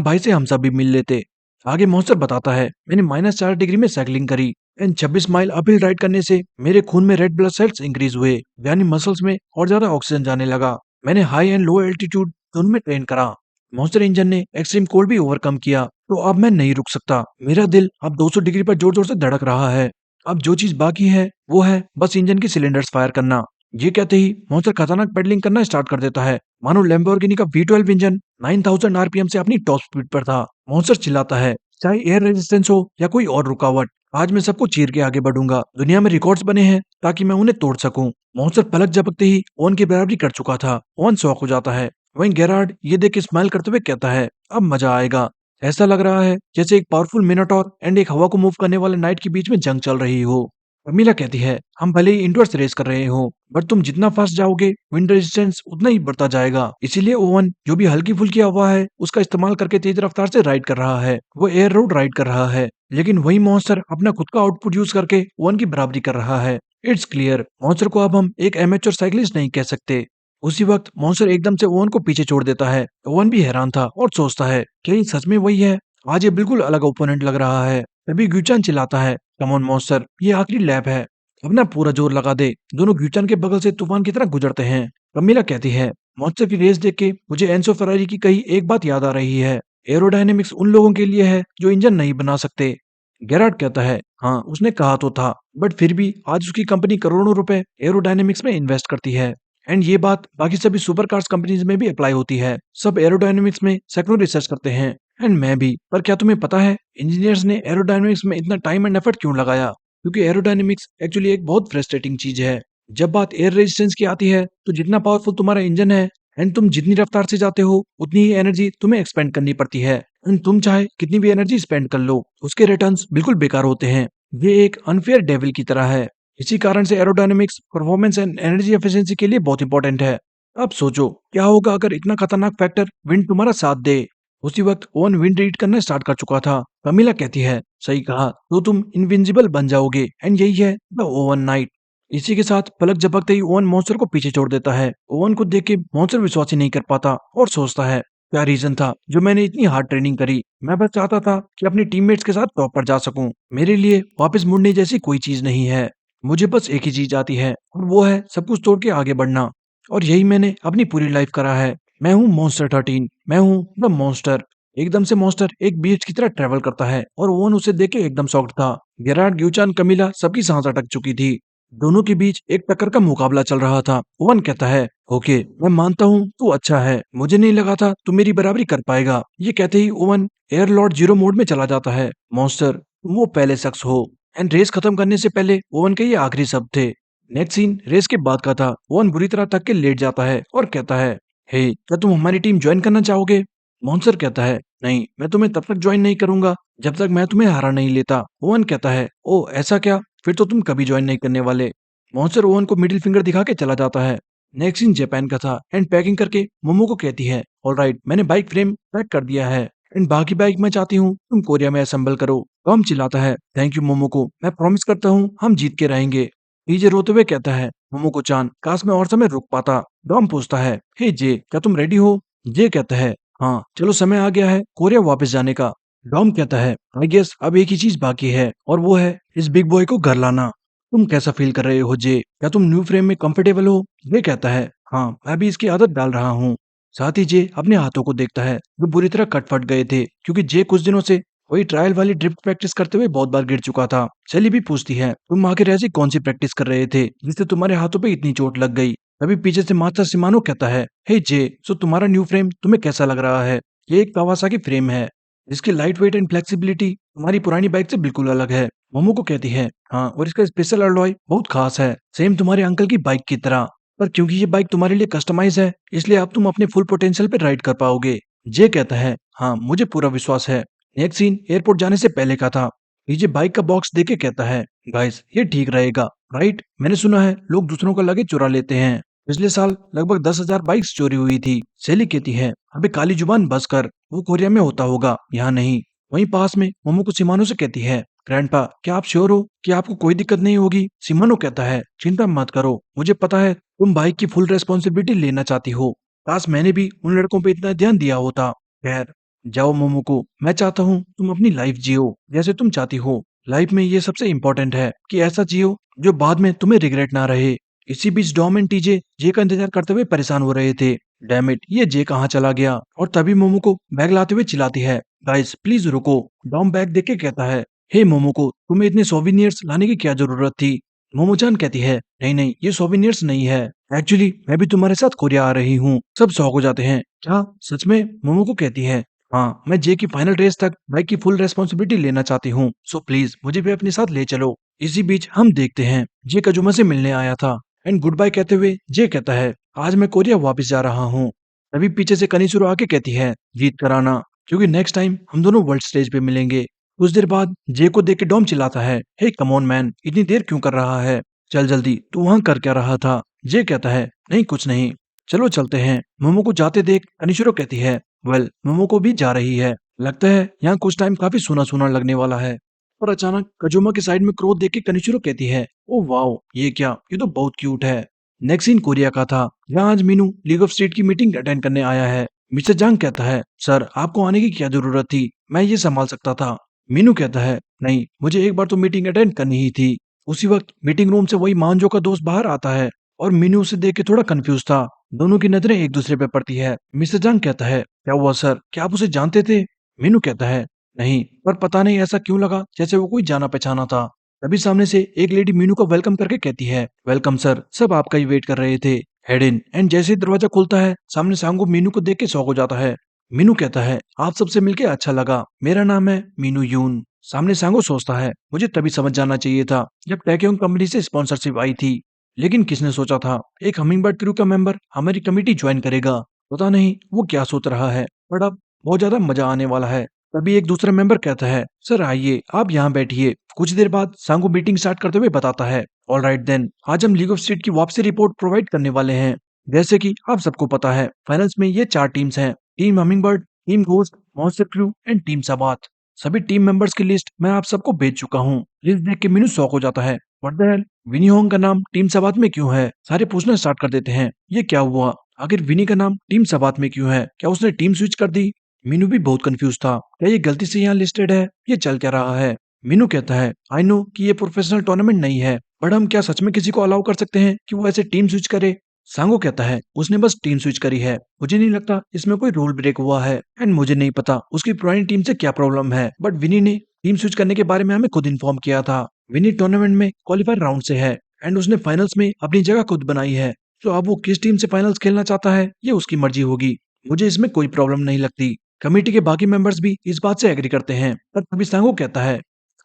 भाई से हम सब भी मिल लेते। आगे मॉन्स्टर बताता है मैंने -4 डिग्री में साइकिलिंग करी एंड 26 माइल अपहिल राइड करने से मेरे खून में रेड ब्लड सेल्स इंक्रीज हुए, यानी मसल्स में और ज्यादा ऑक्सीजन जाने लगा। मैंने हाई एंड लो एल्टीट्यूड दोनों में ट्रेन करा। मॉन्स्टर इंजन ने एक्सट्रीम कोल्ड भी ओवरकम किया तो अब मैं नहीं रुक सकता। मेरा दिल अब 200 डिग्री पर जोर-जोर से धड़क रहा है। अब जो चीज़ बाकी है, वो है बस इंजन की सिलेंडर्स फायर करना। ये कहते ही मॉन्स्टर खतरनाक पेडलिंग करना स्टार्ट कर देता है। मानो लैम्बोर्गिनी का V12 इंजन 9000 आरपीएम से अपनी टॉप स्पीड पर था। मॉन्स्टर चिल्लाता है, चाहे एयर रेजिस्टेंस हो या कोई और रुकावट, आज मैं सबको चीर के आगे बढ़ूंगा। दुनिया में रिकॉर्ड्स बने हैं ताकि मैं उन्हें तोड़ सकूं। मॉन्स्टर पलक झपकते ही ओवन की बराबरी कर चुका था। ओवन शॉक हो जाता है। वहीं गेरार्ड ये देख के स्माइल करते हुए कहता है, अब मजा आएगा। ऐसा लग रहा है जैसे एक पावरफुल मिनोटॉर एंड एक हवा को मूव करने वाले नाइट के बीच में जंग चल रही हो। अमीला कहती है, हम भले ही इंडोर्स रेस कर रहे हो, बट तुम जितना फास्ट जाओगे विंड रेजिस्टेंस उतना ही बढ़ता जाएगा। इसीलिए ओवन जो भी हल्की फुल्की हवा है उसका इस्तेमाल करके तेज रफ्तार से राइड कर रहा है। वो एयर रोड राइड कर रहा है। लेकिन वही मॉन्स्टर अपना खुद का आउटपुट यूज करके ओवन की बराबरी कर रहा है। इट्स क्लियर, मॉन्स्टर को अब हम एक एमेच्योर साइकिलिस्ट नहीं कह सकते। उसी वक्त मॉन्स्टर एकदम से ओवन को पीछे छोड़ देता है। ओवन भी हैरान था और सोचता है, क्या ये सच में वही है? आज ये बिल्कुल अलग ओपोनेंट लग रहा है। तभी ग्यूचान चिल्लाता है, कम ऑन मॉन्स्टर, ये आखिरी लैप है। अब ना पूरा जोर लगा दे। दोनों ग्यूचान के बगल से तूफान की तरह गुजरते हैं। कमीला कहती है, मॉन्स्टर की रेस देख के मुझे एंसो फरारी की कही एक बात याद आ रही है, एरोडायनेमिक्स उन लोगों के लिए है जो इंजन नहीं बना सकते। गेरार्ड कहता है, हाँ उसने कहा तो था, बट फिर भी आज उसकी कंपनी करोड़ों रुपए एरोडायनेमिक्स में इन्वेस्ट करती है। एंड ये बात बाकी सभी सुपर कार्स कंपनीज में भी अप्लाई होती है। सब एरोडायनेमिक्स में सैकड़ों रिसर्च करते हैं, एंड मैं भी। पर क्या तुम्हें पता है इंजीनियर्स ने एरोडायनेमिक्स में इतना टाइम एंड एफर्ट क्यों लगाया? क्योंकि एरोडायनेमिक्स एक्चुअली एक बहुत फ्रस्ट्रेटिंग चीज है। जब बात एयर रेजिस्टेंस की आती है तो जितना पावरफुल तुम्हारा इंजन है एंड तुम जितनी रफ्तार से जाते हो उतनी ही एनर्जी तुम्हें एक्सपेंड करनी पड़ती है। एंड तुम चाहे कितनी भी एनर्जी स्पेंड कर लो, उसके रिटर्न्स बिल्कुल बेकार होते हैं। ये एक अनफेयर डेविल की तरह है। इसी कारण से aerodynamics performance and energy efficiency के लिए बहुत इंपॉर्टेंट है। अब सोचो क्या होगा अगर इतना खतरनाक फैक्टर विंड तुम्हारा साथ दे। उसी वक्त ओवन विंड रीड करना स्टार्ट कर चुका था। कमीला कहती है, सही कहा, तो तुम इनविंजिबल बन जाओगे। एंड यही है द ओवन नाइट। इसी के साथ पलक झपकते ही ओवन मॉन्स्टर को पीछे छोड़ देता है। ओवन को देख के मॉन्स्टर विश्वास ही नहीं कर पाता और सोचता है, क्या रीजन था जो मैंने इतनी हार्ड ट्रेनिंग करी। मैं बस चाहता था कि अपनी टीममेट्स के साथ टॉप पर जा सकूं। मेरे लिए वापस मुड़ने जैसी कोई चीज नहीं है। मुझे बस एक ही चीज आती है और वो है सब कुछ तोड़ के आगे बढ़ना। और यही मैंने अपनी पूरी लाइफ करा है। मैं हूँ मॉन्स्टर 13। मैं हूँ द मॉन्स्टर। एकदम से मॉन्स्टर एक बीच की तरह ट्रेवल करता है और ओवन उसे देख के एकदम शॉक्ड था। गेरार्ड, ग्यूचान, कमीला सबकी सांस अटक चुकी थी। दोनों के बीच एक टक्कर का मुकाबला चल रहा था। ओवन कहता है, ओके मैं मानता हूँ तू अच्छा है, मुझे नहीं लगा था तू मेरी बराबरी कर पाएगा। ये कहते ही ओवन एयर लॉर्ड जीरो मोड में चला जाता है। मॉन्स्टर तुम वो पहले शख्स हो। एंड रेस खत्म करने से पहले ओवन के ये आखिरी शब्द थे। नेक्स्ट सीन रेस के बाद का था। ओवन बुरी तरह थक के लेट जाता है और कहता है, हे क्या तुम हमारी टीम ज्वाइन करना चाहोगे? मॉन्स्टर कहता है, नहीं मैं तुम्हें तब तक ज्वाइन नहीं करूंगा जब तक मैं तुम्हें हरा नहीं लेता। ओवन कहता है, ओ ऐसा क्या, फिर तो तुम कभी ज्वाइन नहीं करने वाले। मॉन्स्टर ओवन को मिडिल फिंगर दिखा के चला जाता है। नेक्स्ट सीन जापान का था। एंड पैकिंग करके मोमो को कहती है, ऑलराइट मैंने बाइक फ्रेम पैक कर दिया है एंड बाकी बाइक मैं चाहती हूँ तुम कोरिया में असेंबल करो। टॉम चिल्लाता है, थैंक यू मोमो को, मैं प्रॉमिस करता हूँ हम जीत के रहेंगे। डीजे रोते हुए कहता है, मोमो को चान काश मैं और समय रुक पाता। डॉम पूछता है, हे जे क्या तुम रेडी हो? जे कहता है, हाँ चलो समय आ गया है कोरिया वापस जाने का। डॉम कहता है, आई गेस अब एक ही चीज बाकी है और वो है इस बिग बॉय को घर लाना। तुम कैसा फील कर रहे हो जे? क्या तुम न्यू फ्रेम में कंफर्टेबल हो? ये कहता है, हाँ मैं भी इसकी आदत डाल रहा हूँ। साथ ही जे अपने हाथों को देखता है जो बुरी तरह कट फट गए थे क्योंकि जे कुछ दिनों से वही ट्रायल वाली ड्रिफ्ट प्रैक्टिस करते हुए बहुत बार गिर चुका था। सेली भी पूछती है, तुम आखिर ऐसी कौन सी प्रैक्टिस कर रहे थे जिससे तुम्हारे हाथों पे इतनी चोट लग गई? तभी पीछे से मास्टर सिमानो कहता है, हे जे सो तुम्हारा न्यू फ्रेम तुम्हें कैसा लग रहा है? ये एक कावासाकी फ्रेम है जिसकी लाइट वेट एंड फ्लेक्सिबिलिटी तुम्हारी पुरानी बाइक से बिल्कुल अलग है। मोमो को कहती है, हाँ और इसका स्पेशल अलॉय बहुत खास है, सेम तुम्हारे अंकल की बाइक की तरह। पर क्योंकि ये बाइक तुम्हारे लिए कस्टमाइज है इसलिए अब तुम अपने फुल पोटेंशियल पे राइड कर पाओगे। जे कहता है, हाँ मुझे पूरा विश्वास है। नेक्स्ट सीन एयरपोर्ट जाने से पहले का था। डीजे बाइक का बॉक्स देके कहता है, गाइस ये ठीक रहेगा राइट? मैंने सुना है लोग दूसरों का लगेज चुरा लेते हैं। पिछले साल लगभग 10,000 बाइक्स चोरी हुई थी। सेली कहती है, अबे काली जुबान बस कर, वो कोरिया में होता होगा, यहाँ नहीं। वहीं पास में मोमो को सिमानो से कहती है, ग्रैंडपा क्या आप श्योर हो कि आपको कोई दिक्कत नहीं होगी? सिमानो कहता है, चिंता मत करो, मुझे पता है तुम बाइक की फुल रेस्पॉन्सिबिलिटी लेना चाहती हो। काश मैंने भी उन लड़कों पे इतना ध्यान दिया होता। खैर जाओ मोमोको, मैं चाहता हूँ तुम अपनी लाइफ जियो जैसे तुम चाहती हो। लाइफ में ये सबसे इम्पोर्टेंट है कि ऐसा जियो जो बाद में तुम्हें रिग्रेट ना रहे। इसी बीच डॉम एंड टीजे जे का इंतजार करते हुए परेशान हो रहे थे। डैम इट, ये जे कहाँ चला गया? और तभी मोमोको बैग लाते हुए चिल्लाती है, गाइस प्लीज रुको। डॉम बैग देख के कहता है, हे मोमोको, तुम्हें इतने सोविनियर्स लाने की क्या जरूरत थी? मोमोचान कहती है, नहीं नहीं, ये सोविनियर्स नहीं है, एक्चुअली मैं भी तुम्हारे साथ कोरिया आ रही हूँ। सब शौक हो जाते हैं, क्या सच में? मोमोको कहती है, हाँ, मैं जे की फाइनल रेस तक बाइक की फुल रेस्पॉन्सिबिलिटी लेना चाहती हूँ, सो प्लीज मुझे भी अपने साथ ले चलो। इसी बीच हम देखते हैं जे कजुमा से मिलने आया था एंड गुड बाय कहते हुए जे कहता है, आज मैं कोरिया वापस जा रहा हूँ। तभी पीछे से कनिशुरो आके कहती है, जीत कर आना, क्योंकि नेक्स्ट टाइम हम दोनों वर्ल्ड स्टेज पे मिलेंगे। कुछ देर बाद जे को देख के डॉम चिल्लाता है, हे कम ऑन मैन, इतनी देर क्यों कर रहा है? चल जल्दी, तू वहां कर क्या रहा था? जे कहता है, नहीं कुछ नहीं, चलो चलते हैं। मोमो को जाते देख कनिशुरो कहती है, वेल मोमो को भी जा रही है, लगता है यहाँ कुछ टाइम काफी सुना सुना लगने वाला है। और अचानक कजोमा के साइड में क्रोध देख के कनिशुरो कहती है, ओ वाओ, ये क्या, ये तो बहुत क्यूट है। नेक्स्ट सीन कोरिया का था, जहाँ आज मीनू लीग ऑफ स्टेट की मीटिंग अटेंड करने आया है। मिस्टर जांग कहता है, सर आपको आने की क्या जरूरत थी, मैं ये संभाल सकता था। मीनू कहता है, नहीं, मुझे एक बार तो मीटिंग अटेंड करनी ही थी। उसी वक्त मीटिंग रूम से वही मांजो का दोस्त बाहर आता है और मीनू उसे देख के थोड़ा कंफ्यूज था। दोनों की नजरें एक दूसरे पे पड़ती है। मिस्टर जांग कहता है, क्या हुआ सर, क्या आप उसे जानते थे? मीनू कहता है, नहीं, पर पता नहीं ऐसा क्यों लगा जैसे वो कोई जाना पहचाना था। तभी सामने से एक लेडी मीनू को वेलकम करके कहती है, वेलकम सर, सब आपका ही वेट कर रहे थे, हेड इन। एंड जैसे ही दरवाजा खुलता है, सामने सांगो मीनू को देख के शॉक हो जाता है। मीनू कहता है, आप सबसे मिलके अच्छा लगा, मेरा नाम है मीनू यून। सामने सांगो सोचता है, मुझे तभी समझ जाना चाहिए था जब टैक्योंग कंपनी से स्पॉन्सरशिप आई थी, लेकिन किसने सोचा था एक हमिंगबर्ड क्रू का मेंबर हमारी कमेटी ज्वाइन करेगा। पता नहीं वो क्या सोच रहा है, बट अब बहुत ज्यादा मजा आने वाला है। तभी एक दूसरा मेंबर कहता है, सर आइए, आप यहाँ बैठिए। कुछ देर बाद सांगो मीटिंग स्टार्ट करते हुए बताता है, ऑल राइट देन, आज हम लीग ऑफ स्टेट की वापसी रिपोर्ट प्रोवाइड करने वाले हैं। जैसे कि आप सबको पता है, फाइनल्स में ये 4 टीम्स हैं, team hummingbird, team ghost, monster crew and team सबात। सभी टीम मेंबर्स की लिस्ट मैं आप सबको भेज चुका हूँ। लिस्ट देख के मीनू शॉक हो जाता है, what the hell, Vinny Hong का नाम टीम सबात में क्यों है? सारे पूछना स्टार्ट कर देते हैं, ये क्या हुआ, आखिर विनी का नाम टीम सबात में क्यों है? क्या उसने टीम स्विच कर दी? मीनू भी बहुत कंफ्यूज था, क्या ये गलती से यहाँ लिस्टेड है, ये चल क्या रहा है? मीनू कहता है, आई नो कि ये प्रोफेशनल टूर्नामेंट नहीं है, बट हम क्या सच में किसी को अलाउ कर सकते हैं कि वो ऐसे टीम स्विच करे? सांगो कहता है, उसने बस टीम स्विच करी है, मुझे नहीं लगता इसमें कोई रूल ब्रेक हुआ है, एंड मुझे नहीं पता उसकी पुरानी टीम से क्या प्रॉब्लम है, बट विनी ने टीम स्विच करने के बारे में हमें खुद इन्फॉर्म किया था। विनी टूर्नामेंट में क्वालिफायर राउंड से है एंड उसने फाइनल्स में अपनी जगह खुद बनाई है, तो अब वो किस टीम से फाइनल्स खेलना चाहता है ये उसकी मर्जी होगी, मुझे इसमें कोई प्रॉब्लम नहीं लगती। कमेटी के बाकी मेंबर्स भी इस बात से एग्री करते हैं, पर तभी सांगो कहता है,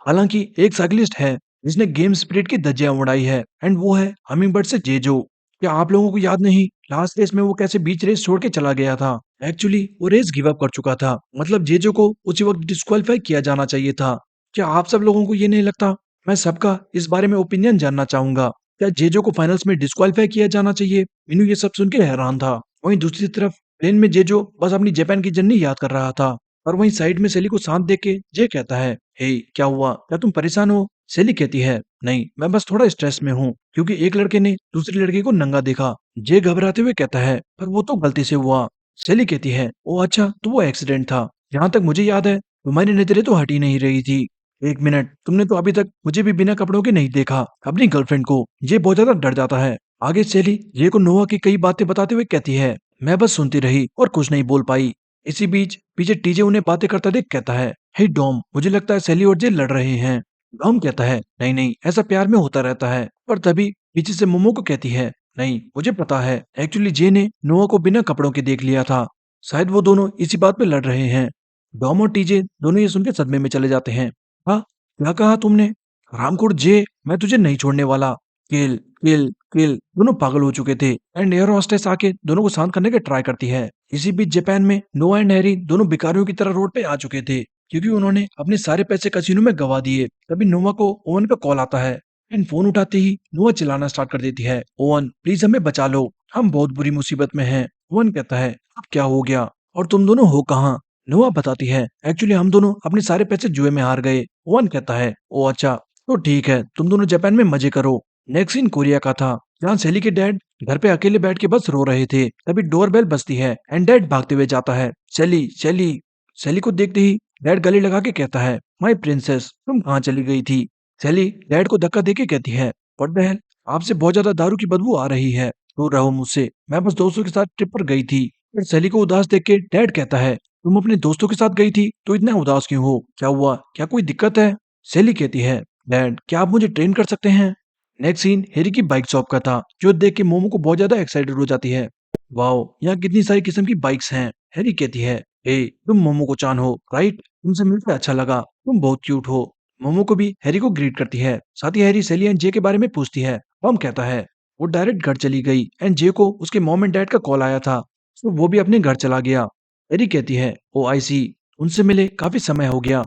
हालांकि एक साइकिलिस्ट है जिसने गेम स्पिरिट की धज्जियां उड़ाई है एंड वो है हमिंगबर्ड से जेजो। क्या आप लोगों को याद नहीं लास्ट रेस में वो कैसे बीच रेस छोड़ के चला गया था? एक्चुअली वो रेस गिव अप कर चुका था, मतलब जेजो को उसी वक्त डिस्क्वालीफाई किया जाना चाहिए था। क्या आप सब लोगों को ये नहीं लगता? मैं सबका इस बारे में ओपिनियन जानना चाहूंगा, क्या जेजो को फाइनल्स में डिस्क्वालीफाई किया जाना चाहिए? मीनू ये सब सुन के हैरान था। वहीं दूसरी तरफ प्लेन में जेजो बस अपनी जापान की जर्नी याद कर रहा था, और वहीं साइड में सेली को शांत देख के जे कहता है, हे क्या हुआ, क्या तुम परेशान हो? सेली कहती है, नहीं, मैं बस थोड़ा स्ट्रेस में हूँ, क्योंकि एक लड़के ने दूसरी लड़की को नंगा देखा। जे घबराते हुए कहता है, पर वो तो गलती से हुआ। सेली कहती है, ओ अच्छा, तो वो एक्सीडेंट था, जहां तक मुझे याद है तुम्हारी नजरें तो हट ही नहीं रही थी। एक मिनट, तुमने तो अभी तक मुझे भी बिना कपड़ों के नहीं देखा, अपनी गर्लफ्रेंड को। ये बहुत ज्यादा डर जाता है। आगे सेली ये को नोआ की कई बातें बताते हुए कहती है, मैं बस सुनती रही और कुछ नहीं बोल पाई। इसी बीच पीछे टीजे उन्हें बातें करता देख कहता है, हे डॉम, मुझे लगता है सेली और जे लड़ रहे हैं। डॉम कहता है, नहीं नहीं, ऐसा प्यार में होता रहता है। पर तभी पीछे से मोमो को कहती है, नहीं मुझे पता है, एक्चुअली जे ने नोआ को बिना कपड़ों के देख लिया था, शायद वो दोनों इसी बात पे लड़ रहे हैं। डॉम और टीजे दोनों ये सुन के सदमे में चले जाते हैं। हाँ, क्या कहा तुमने? रामकोट जे, मैं तुझे नहीं छोड़ने वाला। किल किल किल, दोनों पागल हो चुके थे एंड एयर होस्टेस आके दोनों को शांत करने के ट्राई करती है। इसी बीच जापान में नोआ एंड हैरी दोनों भिखारियों की तरह रोड पे आ चुके थे, क्योंकि उन्होंने अपने सारे पैसे कसिनो में गवा दिए। तभी नोआ को ओवन का कॉल आता है एंड फोन उठाते ही नोआ चिल्लाना स्टार्ट कर देती है, ओवन प्लीज हमें बचा लो, हम बहुत बुरी मुसीबत में हैं। ओवन कहता है, अब क्या हो गया और तुम दोनों हो कहाँ? नोआ बताती है, एक्चुअली हम दोनों अपने सारे पैसे जुए में हार गए। ओवन कहता है, ओ अच्छा, तो ठीक है, तुम दोनों जापान में मजे करो। नेक्स्ट सीन कोरिया का था, जहाँ सेली के डैड घर पे अकेले बैठ के बस रो रहे थे। तभी डोरबेल बजती है एंड डैड भागते हुए जाता है, सेली सेली। सेली को देखते ही डैड गले लगा के कहता है, माय प्रिंसेस, तुम कहाँ चली गई थी? सेली डैड को धक्का देके कहती है, व्हाट द हेल, आपसे बहुत ज्यादा दारू की बदबू आ रही है। दूर रहो मुझसे, मैं बस दोस्तों के साथ ट्रिप पर गई थी। फिर सैली को उदास देख के डैड कहता है, तुम अपने दोस्तों के साथ गई थी तो इतना उदास क्यों हो? क्या हुआ? क्या कोई दिक्कत है? सैली कहती है, डैड क्या आप मुझे ट्रेन कर सकते हैं? नेक्स्ट सीन हैरी की बाइक शॉप का था, जो देख के मोमो को बहुत ज्यादा एक्साइटेड हो जाती है। वाओ, यहाँ कितनी सारी किस्म की बाइक्स हैं। हैरी कहती है, ए तुम मोमो को चान हो राइट? तुमसे मिलकर अच्छा लगा, तुम बहुत क्यूट हो। मोमो को भी हैरी को ग्रीट करती है। साथ ही हैरी सैली एंड जे के बारे में पूछती है। टॉम कहता है, वो डायरेक्ट घर चली गई एंड जे को उसके मॉम एंड डैड का कॉल आया था, तो वो भी अपने घर चला गया। हैरी कहती है, ओ आई सी, उनसे मिले काफी समय हो गया।